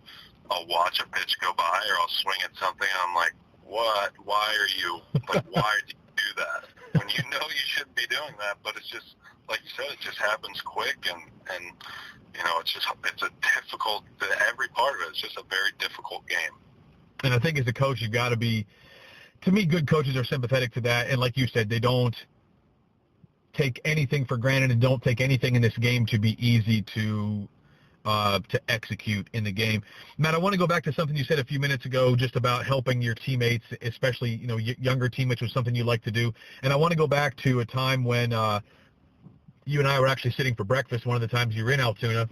watch a pitch go by, or I'll swing at something, and I'm like, what? Why are you like? Why did you do that? When you know you shouldn't be doing that, but it's just like you said, it just happens quick, and it's a difficult. Every part of it is just a very difficult game. And I think as a coach, you've got to be. To me, good coaches are sympathetic to that, and like you said, they don't take anything for granted and don't take anything in this game to be easy to execute in the game. Matt, I want to go back to something you said a few minutes ago, just about helping your teammates, especially younger teammates, was something you like to do. And I want to go back to a time when you and I were actually sitting for breakfast. One of the times you were in Altoona,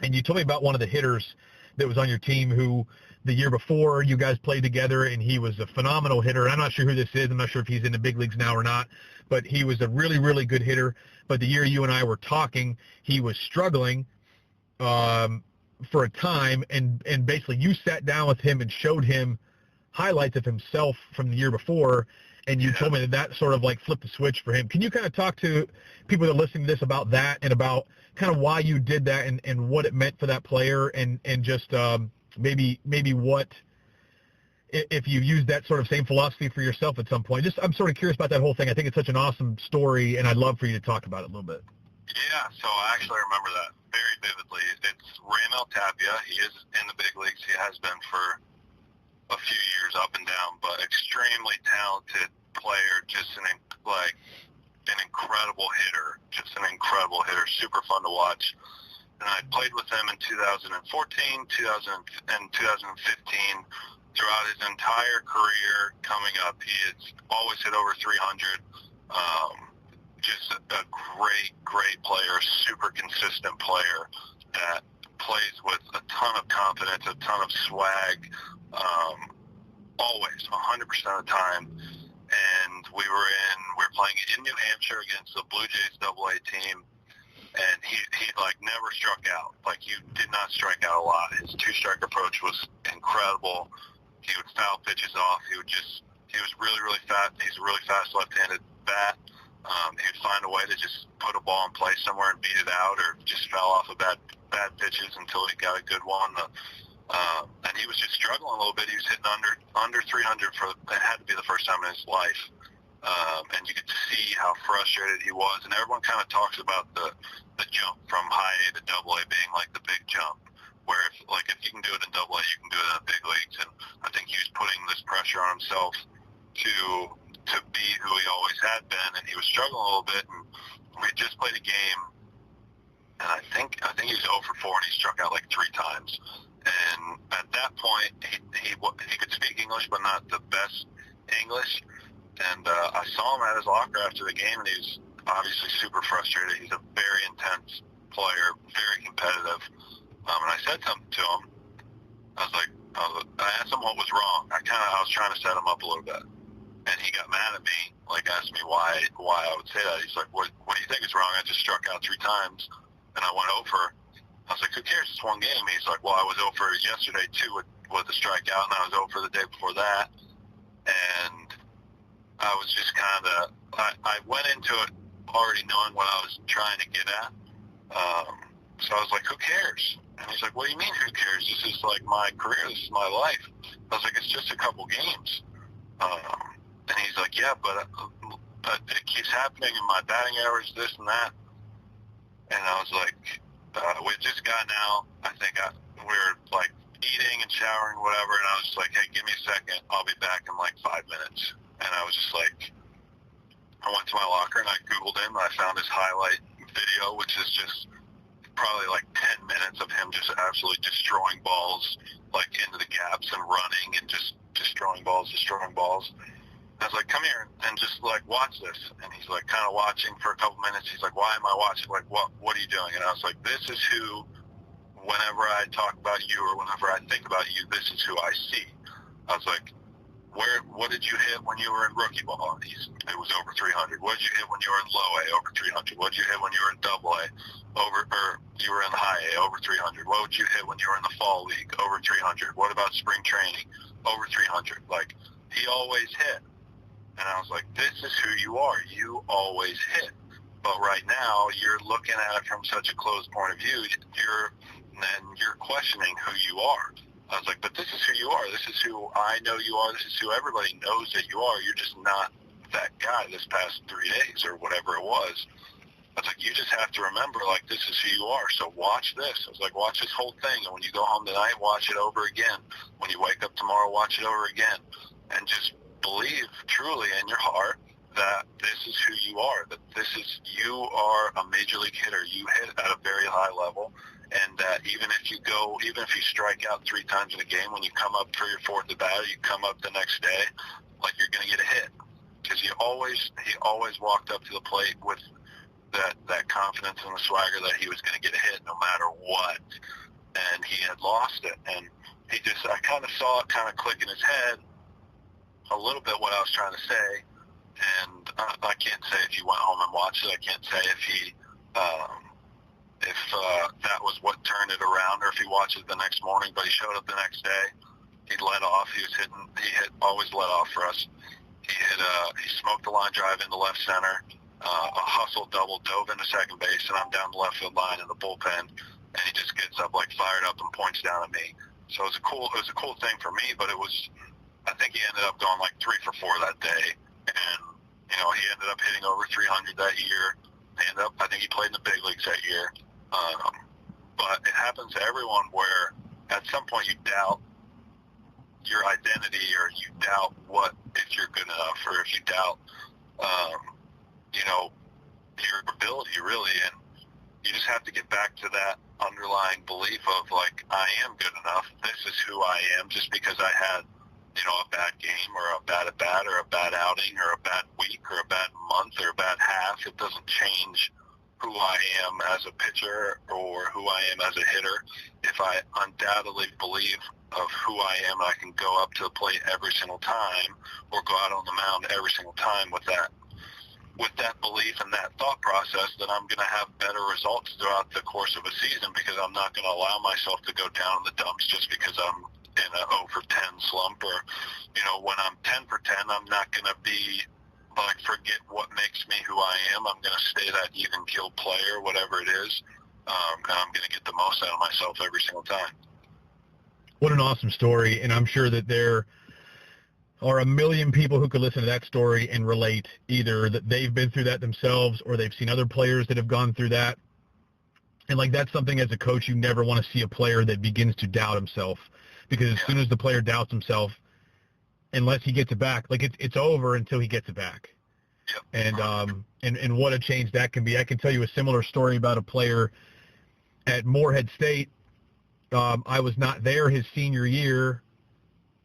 and you told me about one of the hitters that was on your team who the year before you guys played together, and he was a phenomenal hitter. I'm not sure who this is. I'm not sure if he's in the big leagues now or not, but he was a really, really good hitter. But the year you and I were talking, he was struggling for a time, and basically you sat down with him and showed him highlights of himself from the year before, and you told me that sort of like flipped the switch for him. Can you kind of talk to people that are listening to this about that, and about kind of why you did that, and what it meant for that player, and just maybe what, if you use that sort of same philosophy for yourself at some point? I'm sort of curious about that whole thing. I think it's such an awesome story, and I'd love for you to talk about it a little bit. Yeah, so I actually remember that very vividly. It's Raymel Tapia. He is in the big leagues. He has been for a few years, up and down, but extremely talented player, just an incredible hitter, super fun to watch. And I played with him in 2014, 2015, throughout his entire career coming up. He has always hit over 300. Just a great player, super consistent player that plays with a ton of confidence, a ton of swag, always, 100% of the time. And we were playing in New Hampshire against the Blue Jays AA team, and he like never struck out. Like, he did not strike out a lot. His two-strike approach was incredible. He would foul pitches off. He was really, really fast. He's a really fast left-handed bat. He would find a way to just put a ball in play somewhere and beat it out, or just foul off of bad pitches until he got a good one. And he was just struggling a little bit. He was hitting under 300 it had to be the first time in his life. And you could see how frustrated he was. And everyone kind of talks about the jump from high A to double A being like the big jump, where if you can do it in double A, you can do it in the big leagues. And I think he was putting this pressure on himself to be who he always had been, and he was struggling a little bit. And we just played a game, and I think he was 0 for 4, and he struck out like 3 times. And at that point, he could speak English, but not the best English. And I saw him at his locker after the game, and he was obviously super frustrated. He's a very intense player, very competitive. And I said something to him. I asked him what was wrong. I was trying to set him up a little bit. And he got mad at me, like asked me why I would say that. He's like, what do you think is wrong? I just struck out 3 times, and I went over. I was like, who cares? It's one game. He's like, well, I was over yesterday, too, with a strikeout, and I was over the day before that. And I was just I went into it already knowing what I was trying to get at. So I was like, who cares? And he's like, what do you mean, who cares? This is like my career. This is my life. I was like, it's just a couple games. And he's like, yeah, but it keeps happening in my batting average, this and that. And I was like, we just got now. I think we're like eating and showering, whatever. And I was just like, hey, give me a second. I'll be back in like 5 minutes. And I was just like, I went to my locker and I Googled him. And I found his highlight video, which is just probably like 10 minutes of him just absolutely destroying balls, like into the gaps and running and just destroying balls. I was like, come here and just like watch this. And he's like kind of watching for a couple minutes. He's like, why am I watching? Like, what are you doing? And I was like, this is who, whenever I talk about you or whenever I think about you, this is who I see. I was like, what did you hit when you were in rookie ball? It was over 300. What did you hit when you were in low A? Over 300. What did you hit when you were in double A? Or you were in high A? Over 300. What would you hit when you were in the fall league? Over 300. What about spring training? Over 300. Like, he always hit. And I was like, this is who you are. You always hit. But right now, you're looking at it from such a closed point of view. You're questioning who you are. I was like, but this is who you are. This is who I know you are. This is who everybody knows that you are. You're just not that guy this past 3 days or whatever it was. I was like, you just have to remember, like, this is who you are. So watch this. I was like, watch this whole thing. And when you go home tonight, watch it over again. When you wake up tomorrow, watch it over again. And just believe truly in your heart that this is who you are, that you are a major league hitter. You hit at a very high level, and that even if you strike out 3 times in a game, when you come up for your 4th at bat, or you come up the next day, like, you're going to get a hit. Because he always walked up to the plate with that confidence and the swagger that he was going to get a hit no matter what. And he had lost it. And I kind of saw it kind of click in his head a little bit what I was trying to say, and I can't say if he went home and watched it. I can't say if that was what turned it around, or if he watched it the next morning. But he showed up the next day. He led off. He always led off for us. He smoked the line drive into left center. A hustle double, dove into second base, and I'm down the left field line in the bullpen. And he just gets up, like, fired up, and points down at me. So it was a cool thing for me. But I think he ended up going like 3 for 4 that day, and he ended up hitting over 300 that year. I think he played in the big leagues that year. But it happens to everyone where at some point you doubt your identity, or you doubt if you're good enough, or if you doubt your ability, really. And you just have to get back to that underlying belief of, like, I am good enough. This is who I am. Just because I had a bad game, or a bad at bat, or a bad outing, or a bad week, or a bad month, or a bad half, it doesn't change who I am as a pitcher or who I am as a hitter. If I undoubtedly believe of who I am, I can go up to the plate every single time, or go out on the mound every single time with that belief and that thought process, then I'm going to have better results throughout the course of a season, because I'm not going to allow myself to go down in the dumps just because I'm in a 0 for 10 slump, or when I'm 10 for 10, I'm not going to be like, forget what makes me who I am. I'm going to stay that even keel player, whatever it is, and I'm going to get the most out of myself every single time. What an awesome story, and I'm sure that there are a million people who could listen to that story and relate, either that they've been through that themselves, or they've seen other players that have gone through that. And, like, that's something as a coach you never want to see, a player that begins to doubt himself. Because as soon as the player doubts himself, unless he gets it back, like, it's over until he gets it back. Yep. And what a change that can be. I can tell you a similar story about a player at Morehead State. I was not there his senior year,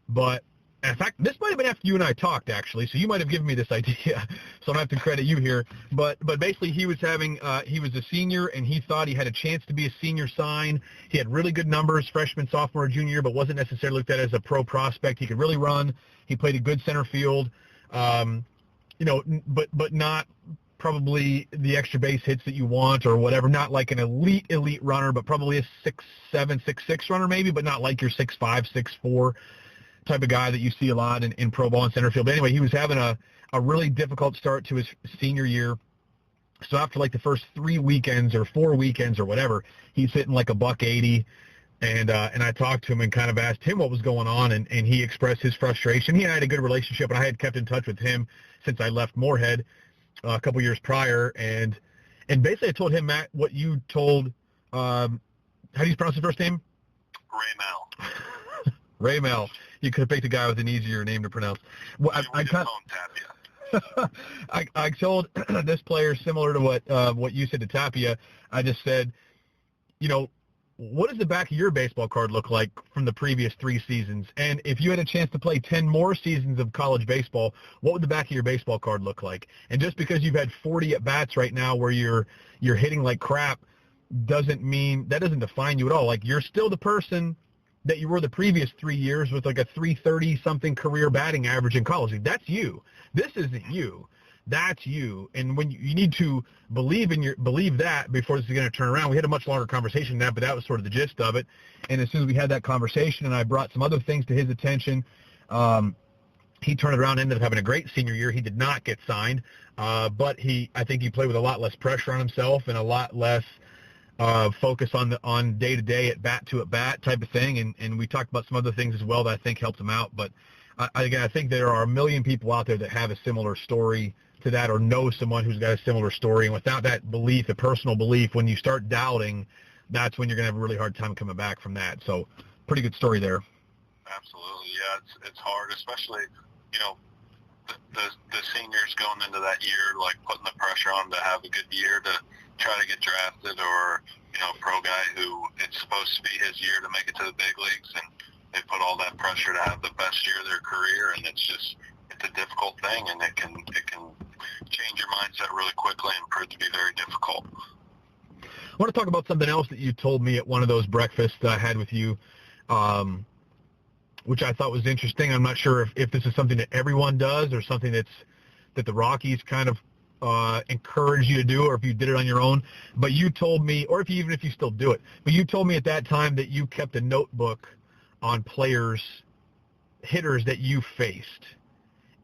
but in fact, this might have been after you and I talked, actually, so you might have given me this idea, so I don't have to credit you here. But basically, he was a senior, and he thought he had a chance to be a senior sign. He had really good numbers, freshman, sophomore, junior year, but wasn't necessarily looked at as a pro prospect. He could really run. He played a good center field, but not probably the extra base hits that you want or whatever. Not like an elite runner, but probably a 6'7", 6'6" runner maybe, but not like your 6'5", 6'4" type of guy that you see a lot in pro ball and center field. But anyway, he was having a really difficult start to his senior year. So after like the first 3 weekends or 4 weekends or whatever, he's hitting like $180. And I talked to him and kind of asked him what was going on, and he expressed his frustration. He and I had a good relationship, and I had kept in touch with him since I left Morehead. a couple years prior, and basically I told him, Matt, what you told. How do you pronounce his first name? Raymel. You could have picked a guy with an easier name to pronounce. Well, I told this player similar to what you said to Tapia. I just said, what does the back of your baseball card look like from the previous 3 seasons? And if you had a chance to play 10 more seasons of college baseball, what would the back of your baseball card look like? And just because you've had 40 at-bats right now where you're hitting like crap doesn't define you at all. Like, you're still the person that you were the previous 3 years with like a 330-something career batting average in college. Like, that's you. This isn't you. That's you. And when you need to believe that before this is going to turn around. We had a much longer conversation than that, but that was sort of the gist of it. And as soon as we had that conversation and I brought some other things to his attention, he turned it around and ended up having a great senior year. He did not get signed, but I think he played with a lot less pressure on himself and a lot less focus on day-to-day at-bat type of thing. And we talked about some other things as well that I think helped him out. But I think there are a million people out there that have a similar story to that or know someone who's got a similar story. And without that belief, the personal belief, when you start doubting, that's when you're going to have a really hard time coming back from that. So pretty good story there. Absolutely. Yeah, it's hard, especially, the seniors going into that year, like putting the pressure on to have a good year to try to get drafted, or, pro guy who it's supposed to be his year to make it to the big leagues, and they put all that pressure to have the best year of their career, and it's a difficult thing, and it can change your mindset really quickly and prove to be very difficult. I want to talk about something else that you told me at one of those breakfasts that I had with you, which I thought was interesting. I'm not sure if this is something that everyone does or something that the Rockies kind of encourage you to do, or if you did it on your own. But you told me, or even if you still do it, but you told me at that time that you kept a notebook on hitters that you faced,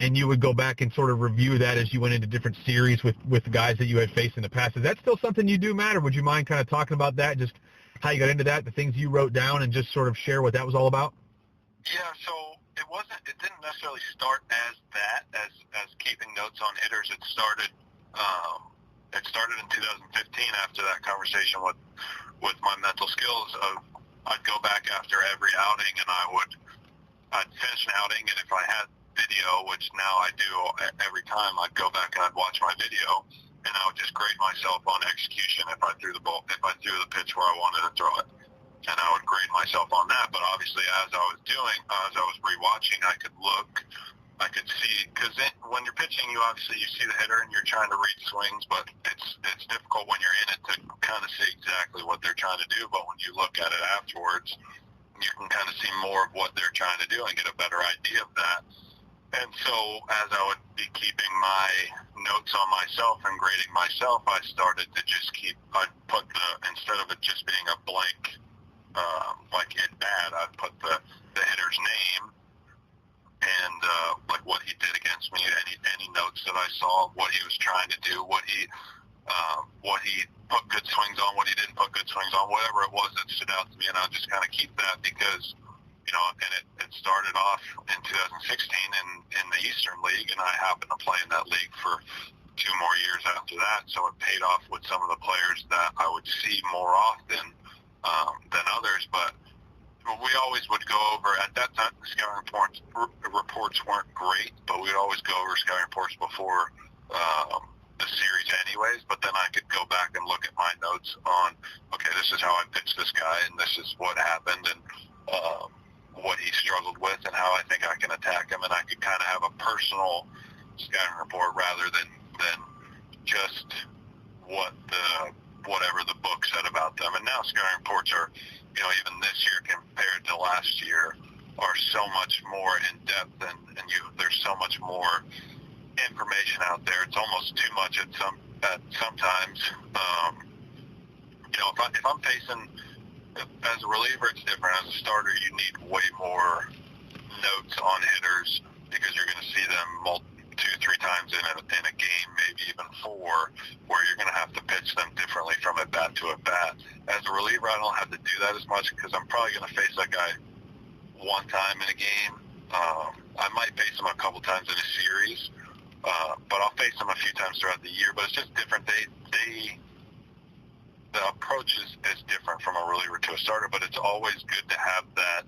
and you would go back and sort of review that as you went into different series with guys that you had faced in the past. Is that still something you do, Matt, or would you mind kind of talking about that, just how you got into that, the things you wrote down, and just sort of share what that was all about? Yeah, so it didn't necessarily start as that, as keeping notes on hitters. It started in 2015 after that conversation with my mental skills. I'd go back after every outing, and I'd finish an outing, and if I had video, which now I do every time, I'd go back and I'd watch my video, and I would just grade myself on execution if I threw the pitch where I wanted to throw it. And I would grade myself on that. But obviously, as I was rewatching, I could see, because when you're pitching, you see the hitter and you're trying to read swings, but it's difficult when you're in it to kind of see exactly what they're trying to do. But when you look at it afterwards, you can kind of see more of what they're trying to do and get a better idea of that. And so as I would be keeping my notes on myself and grading myself, I started to just I'd put instead of it just being a blank, like hit bad, I'd put the hitter's name and like what he did against me, any notes that I saw, what he was trying to do, what he put good swings on, what he didn't put good swings on, whatever it was that stood out to me, and I'll just kind of keep that because, and it started off in 2016 in the Eastern League, and I happened to play in that league for 2 more years after that, so it paid off with some of the players that I would see more often than others. But we always would go over, at that time, the scouting reports weren't great, but we'd always go over scouting reports before the series anyways, but then I could go back and look at my notes on, okay, this is how I pitched this guy, and this is what happened, and what he struggled with, and how I think I can attack him, and I could kind of have a personal scouting report rather than just whatever the book said about them. And now scouting reports are, even this year compared to last year, are so much more in depth, and there's so much more information out there. It's almost too much sometimes. If I'm facing, as a reliever, it's different. As a starter, you need way more notes on hitters because you're going to see them 2-3 times in a game, maybe even 4, where you're going to have to pitch them differently from at bat to at bat. As a reliever, I don't have to do that as much because I'm probably going to face that guy 1 time in a game. I might face him a couple times in a series, But I'll face them a few times throughout the year. But it's just different. The approach is different from a reliever to a starter. But it's always good to have that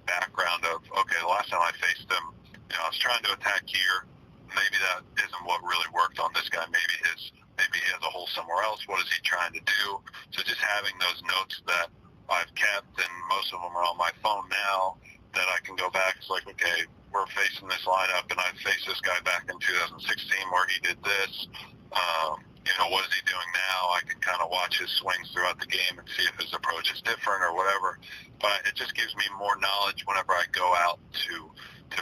background of, okay, the last time I faced them, I was trying to attack here. Maybe that isn't what really worked on this guy. Maybe he has a hole somewhere else. What is he trying to do? So just having those notes that I've kept, and most of them are on my phone now, that I can go back. It's like, okay, we're facing this lineup, and I faced this guy back in 2016 where he did this. What is he doing now? I can kind of watch his swings throughout the game and see if his approach is different or whatever. But it just gives me more knowledge whenever I go out to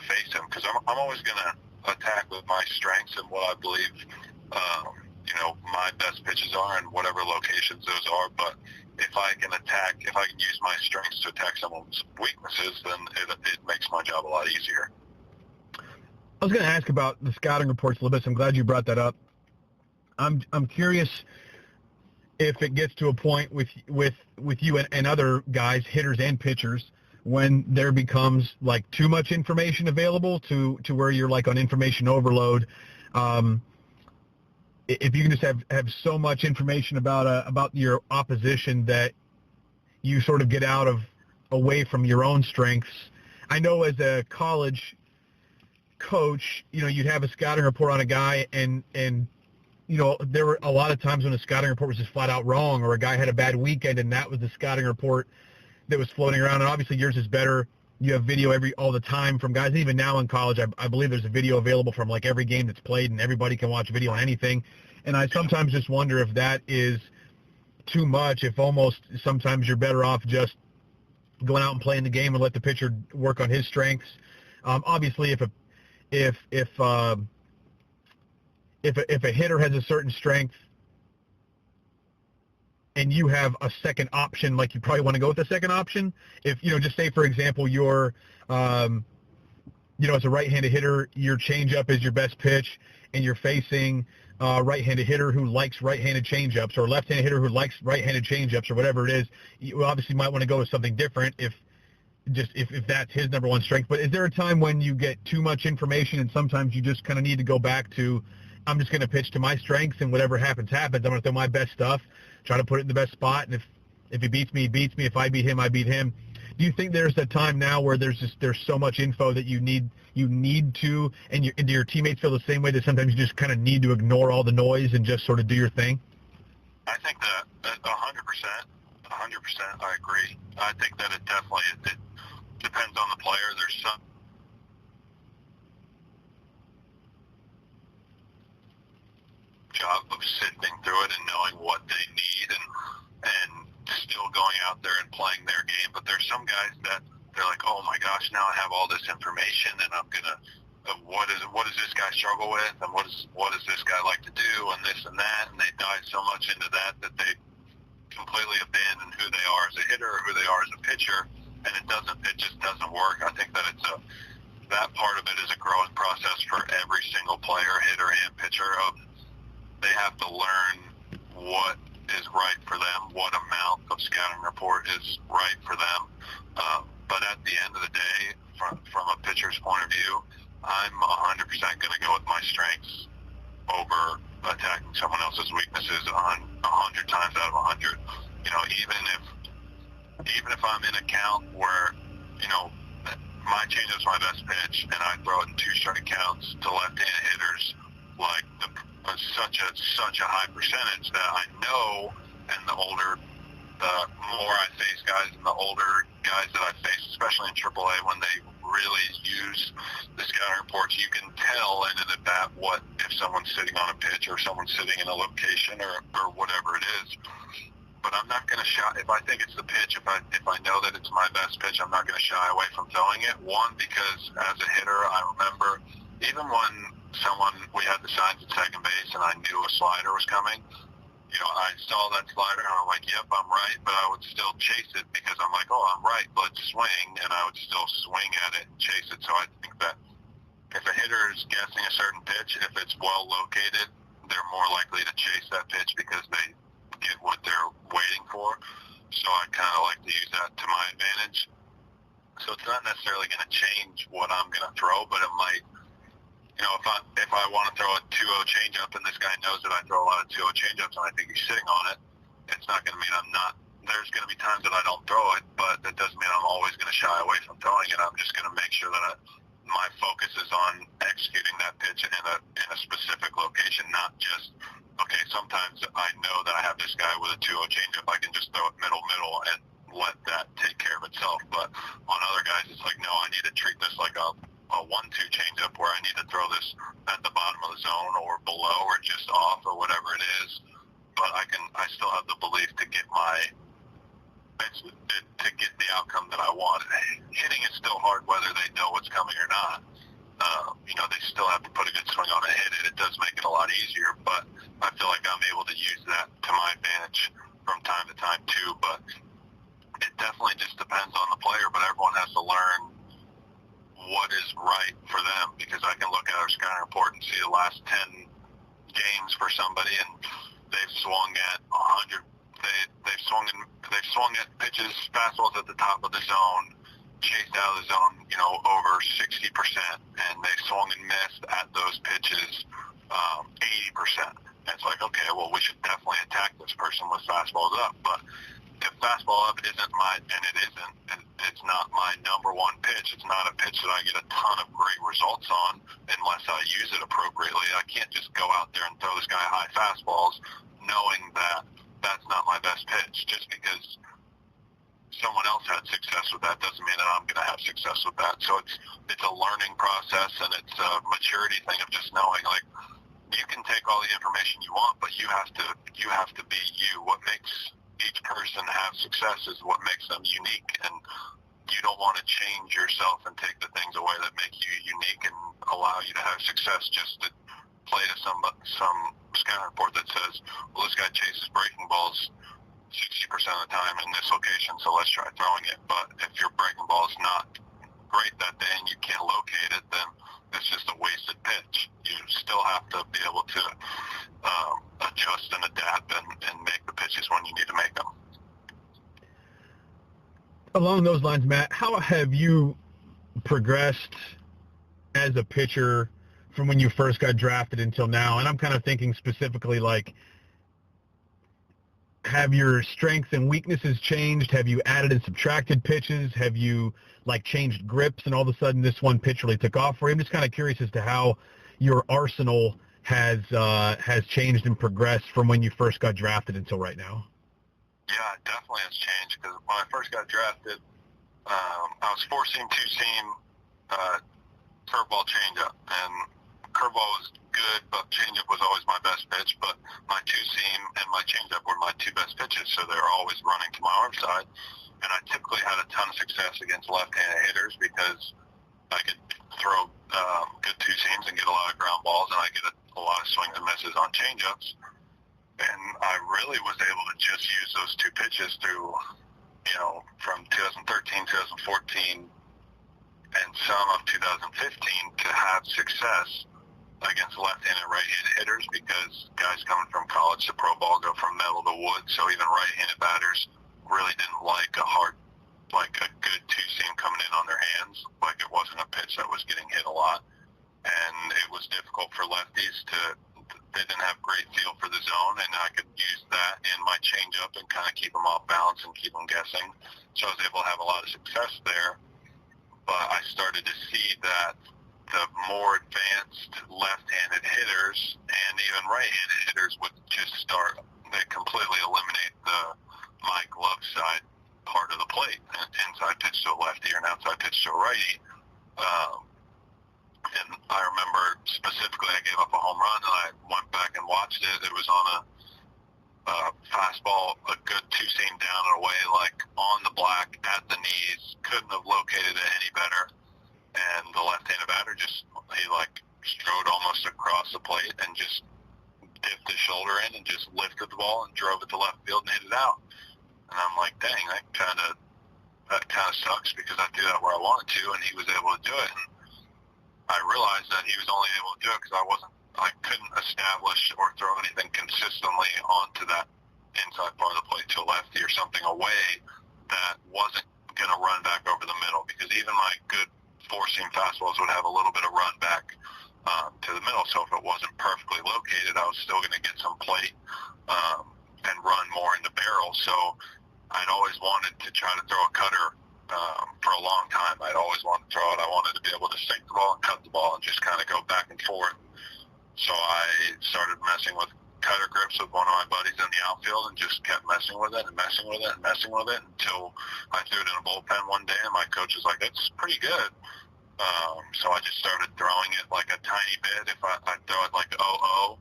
face him, because I'm always going to attack with my strengths and what I believe my best pitches are and whatever locations those are. But if I can use my strengths to attack someone's weaknesses, then it makes my job a lot easier. I was going to ask about the scouting reports a little bit, so I'm glad you brought that up. I'm curious if it gets to a point with you and other guys, hitters and pitchers, when there becomes like too much information available to where you're like on information overload. If you can just have so much information about your opposition that you sort of get away from your own strengths. I know as a college coach, you'd have a scouting report on a guy and there were a lot of times when a scouting report was just flat out wrong, or a guy had a bad weekend and that was the scouting report that was floating around. And obviously yours is better. You have video all the time from guys. Even now in college, I believe there's a video available from like every game that's played, and everybody can watch video on anything. And I sometimes just wonder if that is too much, if almost sometimes you're better off just going out and playing the game and let the pitcher work on his strengths. Obviously, if a hitter has a certain strength and you have a second option, like you probably want to go with the second option. If, just say, for example, you're, as a right-handed hitter, your changeup is your best pitch, and you're facing a right-handed hitter who likes right-handed changeups, or a left-handed hitter who likes right-handed changeups, or whatever it is, you obviously might want to go with something different if that's his number one strength. But is there a time when you get too much information and sometimes you just kind of need to go back to, I'm just going to pitch to my strengths, and whatever happens. I'm going to throw my best stuff, try to put it in the best spot, and if he beats me, he beats me. If I beat him, I beat him. Do you think there's a time now where there's so much info that you need to, and your teammates feel the same way, that sometimes you just kind of need to ignore all the noise and just sort of do your thing? I think that 100%, I agree. I think that it definitely it depends on the player. There's some job of sifting through it and knowing what they need and still going out there and playing their game. But there's some guys that they're like, oh my gosh, now I have all this information, and I'm gonna what does this guy struggle with, and what does this guy like to do, and this and that, and they dive so much into that they completely abandon who they are as a hitter or who they are as a pitcher, and it just doesn't work. I think that that part of it is a growing process for every single player, hitter and pitcher. They have to learn what is right for them, what amount of scouting report is right for them. But at the end of the day, from a pitcher's point of view, I'm 100% going to go with my strengths over attacking someone else's weaknesses 100 times out of 100. Even if I'm in a count where, my changeup's my best pitch, and I throw it in 2 strike counts to left-handed hitters, like such a high percentage that I know, and the more I face guys, and the older guys that I face, especially in AAA, when they really use the scouting reports, you can tell in an at-bat what if someone's sitting on a pitch or someone's sitting in a location or whatever it is. But I'm not going to shy. If I think it's the pitch, if I know that it's my best pitch, I'm not going to shy away from throwing it. One, because as a hitter, I remember even when we had the signs at second base and I knew a slider was coming, I saw that slider and I'm like, yep, I'm right, but I would still chase it because I'm like, oh, I'm right, let's swing, and I would still swing at it and chase it. So I think that if a hitter is guessing a certain pitch, if it's well located, they're more likely to chase that pitch because they get what they're waiting for. So I kind of like to use that to my advantage. So it's not necessarily going to change what I'm going to throw, but it might if I want to throw a 2-0 changeup and this guy knows that I throw a lot of 2-0 changeups and I think he's sitting on it, it's not going to mean I'm not. There's going to be times that I don't throw it, but that doesn't mean I'm always going to shy away from throwing it. I'm just going to make sure that my focus is on executing that pitch in a specific location, not just, okay, sometimes I know that I have this guy with a 2-0 changeup. I can just throw it middle and let that take care of itself. But on other guys, it's like, no, I need to treat this like a 1-2 changeup where I need to throw this at the bottom of the zone or below or just off or whatever it is. But I still have the belief to get the outcome that I want. Hitting is still hard whether they know what's coming or not. They still have to put a good swing on and hit it. It does make it a lot easier, but I feel like I'm able to use that to my advantage from time to time too. But it definitely just depends on the player, but everyone has to learn what is right for them, because I can look at our scouting report and see the last 10 games for somebody and they've swung at 100. They've swung at pitches, fastballs at the top of the zone, chased out of the zone, over 60%, and they swung and missed at those pitches 80%. And it's like, okay, well, we should definitely attack this person with fastballs up. But if fastball up isn't it's not my number one pitch. It's not a pitch that I get a ton of great results on unless I use it appropriately. I can't just go out there and throw this guy high fastballs knowing that that's not my best pitch. Just because someone else had success with that doesn't mean that I'm going to have success with that. So it's a learning process, and it's a maturity thing of just knowing, like, you can take all the information you want, but you have to be you. What makes each person have success is what makes them unique, and you don't want to change yourself and take the things away that make you unique and allow you to have success just to play to some scouting report that says, well, this guy chases breaking balls 60% of the time in this location, so let's try throwing it. But if your breaking ball is not great that day and you can't locate it, then it's just a wasted pitch. You still have to be able to adjust and adapt and make the pitches when you need to make them. Along those lines, Matt, how have you progressed as a pitcher from when you first got drafted until now? And I'm kind of thinking specifically, like, have your strengths and weaknesses changed? Have you added and subtracted pitches? Have you, changed grips and all of a sudden this one pitch really took off for you? I'm just kind of curious as to how your arsenal has changed and progressed from when you first got drafted until right now. Yeah, it definitely has changed, because when I first got drafted, I was 4-seam, 2-seam, curveball, changeup, and curveball was good, but changeup was always my best pitch. But my 2-seam and my changeup were my two best pitches, so they were always running to my arm side. And I typically had a ton of success against left-handed hitters because I could throw good 2-seams and get a lot of ground balls, and I get a lot of swings and misses on changeups. And I really was able to just use those two pitches through, from 2013, 2014, and some of 2015 to have success against left-handed, right-handed hitters, because guys coming from college to pro ball go from metal to wood, so even right-handed batters really didn't like a good 2-seam coming in on their hands. Like, it wasn't a pitch that was getting hit a lot, and it was difficult for lefties they didn't have great feel for the zone, and I could use that in my changeup and kind of keep them off balance and keep them guessing. So I was able to have a lot of success there. But I started to see that the more advanced left-handed hitters and even right-handed hitters would just they completely eliminate my glove side part of the plate, an inside pitch to a lefty or an outside pitch to a righty. And I remember specifically I gave up a home run, and I went back and watched it. It was on a fastball, a good 2-seam down and away, on the black at the knees. Couldn't have located it any better. And the left-handed batter he strode almost across the plate and just dipped his shoulder in and just lifted the ball and drove it to left field and hit it out. And I'm like, dang, that kind of sucks, because I threw that where I wanted to, and he was able to do it. And I realized that he was only able to do it because I couldn't establish or throw anything consistently onto that inside part of the plate to a lefty or something away that wasn't going to run back over the middle, because even my good 4-seam fastballs would have a little bit of run back to the middle. So if it wasn't perfectly located, I was still going to get some plate and run more in the barrel. So I'd always wanted to try to throw a cutter for a long time. I'd always wanted to throw it. I wanted to be able to sink the ball and cut the ball and just kind of go back and forth. So I started messing with cutter grips with one of my buddies in the outfield and just kept messing with it and messing with it and messing with it until I threw it in a bullpen one day and my coach was like, "That's pretty good." So I just started throwing it like a tiny bit. If I'd throw it like 0-0,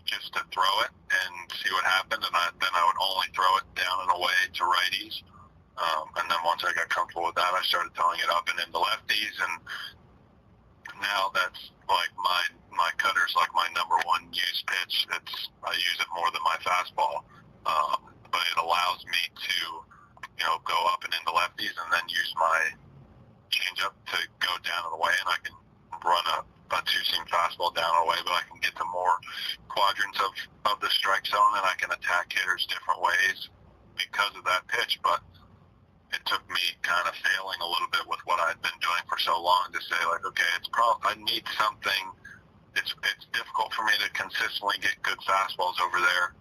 just to throw it and see what happened. And then I would only throw it down and away to righties. And then once I got comfortable with that, I started throwing it up and into lefties. And now that's like my cutter's like my number one used pitch. I use it more than my fastball. But it allows me to, go up and into lefties and then use my changeup to go down and away, and I can run a two-seam fastball down and away, but I can get to more quadrants of the strike zone, and I can attack hitters different ways because of that pitch. But it took me kind of failing a little bit with what I'd been doing for so long to say, like, okay, I need something. It's difficult for me to consistently get good fastballs over there,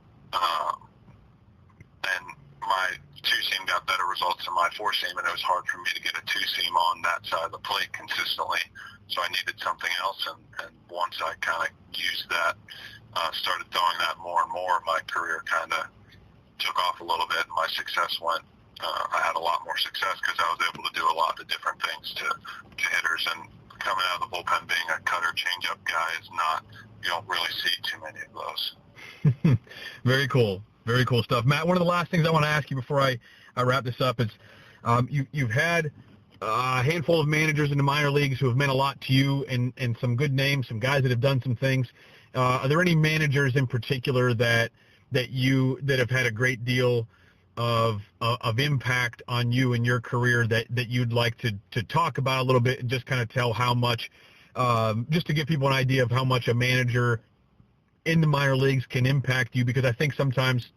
and my two-seam got better results than my four-seam, and it was hard for me to get a two-seam on that side of the plate consistently. So I needed something else, and once I kind of used that, started throwing that more and more, my career kind of took off a little bit, and my success went. I had a lot more success because I was able to do a lot of different things to hitters, and coming out of the bullpen being a cutter changeup guy is not, you don't really see too many of those. Very cool. Very cool stuff. Matt, one of the last things I want to ask you before I wrap this up is you've had a handful of managers in the minor leagues who have meant a lot to you and some good names, some guys that have done some things. Are there any managers in particular that have had a great deal of impact on you and your career that you'd like to talk about a little bit and just kind of tell how much, just to give people an idea of how much a manager in the minor leagues can impact you, because I think sometimes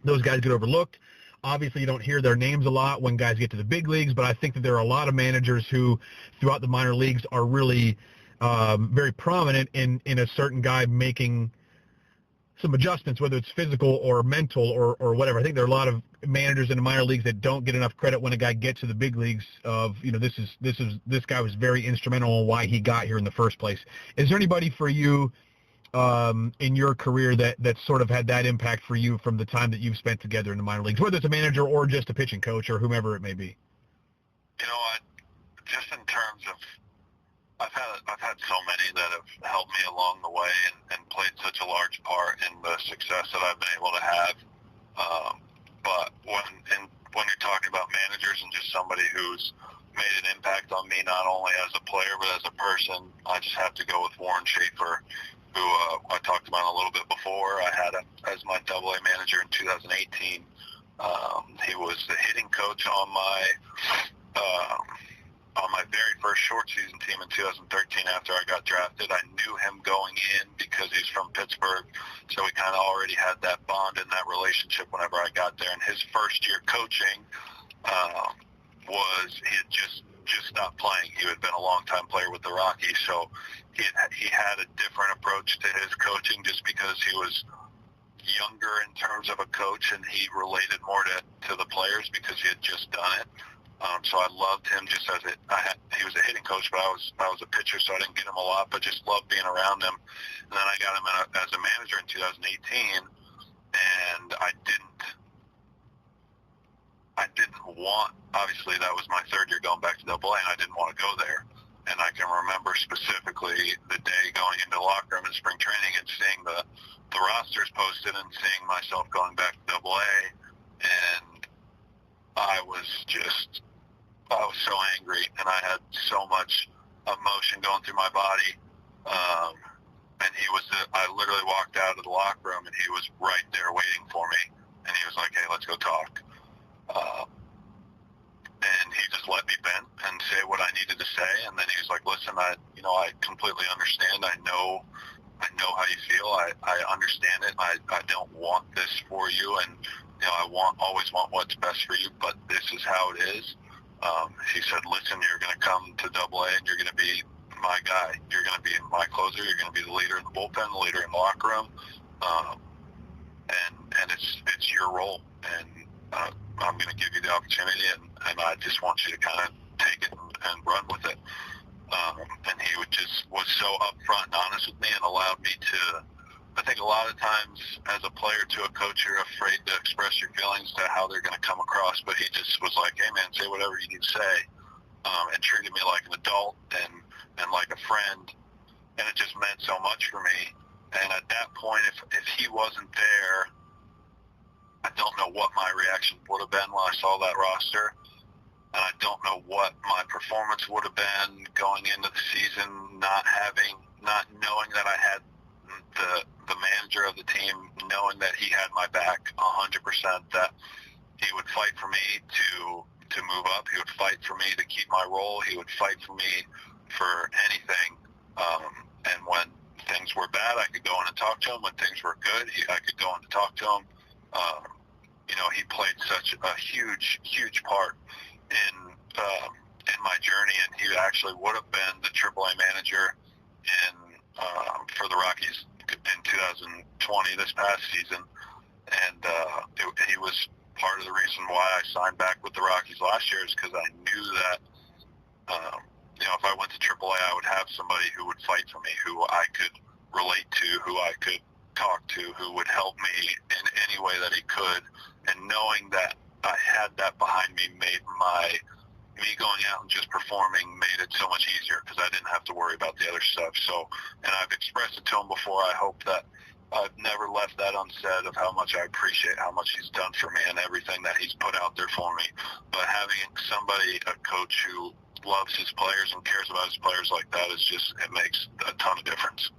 those guys get overlooked. Obviously, you don't hear their names a lot when guys get to the big leagues, but I think that there are a lot of managers who, throughout the minor leagues, are really very prominent in a certain guy making some adjustments, whether it's physical or mental or whatever. I think there are a lot of managers in the minor leagues that don't get enough credit when a guy gets to the big leagues of, this guy was very instrumental in why he got here in the first place. Is there anybody for you in your career that sort of had that impact for you from the time that you've spent together in the minor leagues, whether it's a manager or just a pitching coach or whomever it may be? Just in terms of, I've had so many that have helped me along the way and played such a large part in the success that I've been able to have. But when you're talking about managers and just somebody who's made an impact on me, not only as a player but as a person, I just have to go with Warren Shaffer, who I talked about a little bit before. I had him as my AA manager in 2018. He was the hitting coach on my very first short season team in 2013 after I got drafted. I knew him going in because he's from Pittsburgh, so we kind of already had that bond and that relationship whenever I got there. And his first year coaching he had just stopped playing. He had been a long-time player with the Rockies, so he had a different approach to his coaching just because he was younger in terms of a coach, and he related more to the players because he had just done it. So I loved him just as he was a hitting coach, but I was a pitcher, so I didn't get him a lot, but just loved being around him. And then I got him as a manager in 2018, and I didn't want, obviously that was my third year going back to AA, and I didn't want to go there. And I can remember specifically the day going into the locker room in spring training and seeing the rosters posted and seeing myself going back to AA, and I was so angry, and I had so much emotion going through my body. And I literally walked out of the locker room, and he was right there waiting for me. And he was like, "Hey, let's go talk." And he just let me vent and say what I needed to say. And then he was like, "Listen, I completely understand. I know how you feel. I understand it. I don't want this for you, and I always want what's best for you, but this is how it is." He said, "Listen, you're going to come to AA and you're going to be my guy. You're going to be my closer. You're going to be the leader in the bullpen, the leader in the locker room, and it's your role. And I'm going to give you the opportunity, and I just want you to kind of take it and run with it. And he was so upfront and honest with me and allowed me to. I think a lot of times as a player to a coach, you're afraid to express your feelings to how they're going to come across. But he just was like, hey, man, say whatever you need to say, and treated me like an adult and like a friend. And it just meant so much for me. And at that point, if he wasn't there, I don't know what my reaction would have been when I saw that roster. And I don't know what my performance would have been going into the season, not knowing that I had the manager of the team, knowing that he had my back 100%, that he would fight for me to move up. He would fight for me to keep my role. He would fight for me for anything. And when things were bad, I could go in and talk to him. When things were good, I could go in and talk to him. He played such a huge part in my journey, and he actually would have been the AAA manager for the Rockies in 2020, this past season. And he was part of the reason why I signed back with the Rockies last year, is because I knew that if I went to AAA, I would have somebody who would fight for me, who I could relate to, who I could talk to, who would help me in any way that he could. And knowing that I had that behind me made me going out and just performing made it so much easier, because I didn't have to worry about the other stuff. So, and I've expressed it to him before. I hope that I've never left that unsaid of how much I appreciate how much he's done for me and everything that he's put out there for me. But having somebody, a coach who loves his players and cares about his players like that, it makes a ton of difference.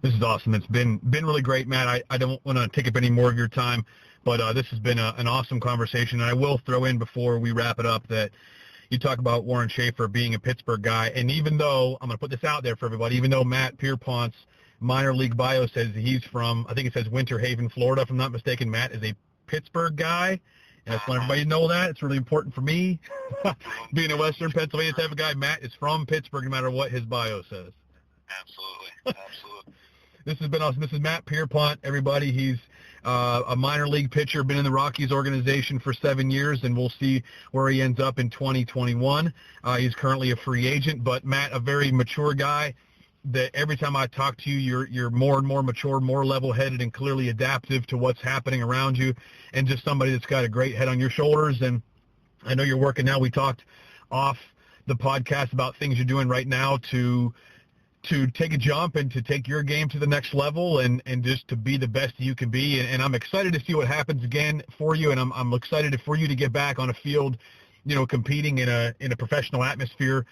This is awesome. It's been really great, Matt. I don't want to take up any more of your time, but this has been an awesome conversation. And I will throw in before we wrap it up that you talk about Warren Shaffer being a Pittsburgh guy. And even though, I'm going to put this out there for everybody, even though Matt Pierpont's minor league bio says he's from, I think it says Winter Haven, Florida, if I'm not mistaken, Matt is a Pittsburgh guy. And I just want everybody to know that. It's really important for me. Being a Western Pennsylvania type of guy, Matt is from Pittsburgh no matter what his bio says. Absolutely. This has been awesome. This is Matt Pierpont, everybody. He's a minor league pitcher, been in the Rockies organization for 7 years, and we'll see where he ends up in 2021. He's currently a free agent, but Matt, a very mature guy that every time I talk to you, you're more and more mature, more level-headed, and clearly adaptive to what's happening around you, and just somebody that's got a great head on your shoulders. And I know you're working now. We talked off the podcast about things you're doing right now to take a jump and to take your game to the next level and just to be the best you can be. And I'm excited to see what happens again for you. And I'm excited for you to get back on a field, competing in a professional atmosphere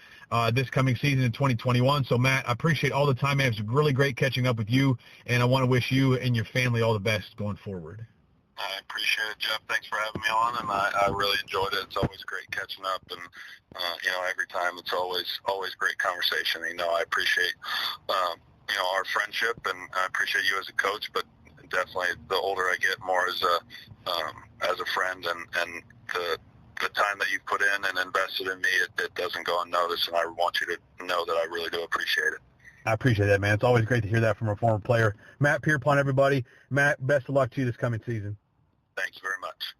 this coming season in 2021. So Matt, I appreciate all the time, man. It's really great catching up with you. And I want to wish you and your family all the best going forward. I appreciate it, Jeff. Thanks for having me on, and I really enjoyed it. It's always great catching up, and every time it's always great conversation. I appreciate our friendship, and I appreciate you as a coach. But definitely, the older I get, more as a friend, and the time that you put in and invested in me, it doesn't go unnoticed, and I want you to know that I really do appreciate it. I appreciate that, man. It's always great to hear that from a former player. Matt Pierpont, everybody. Matt, best of luck to you this coming season. Thanks very much.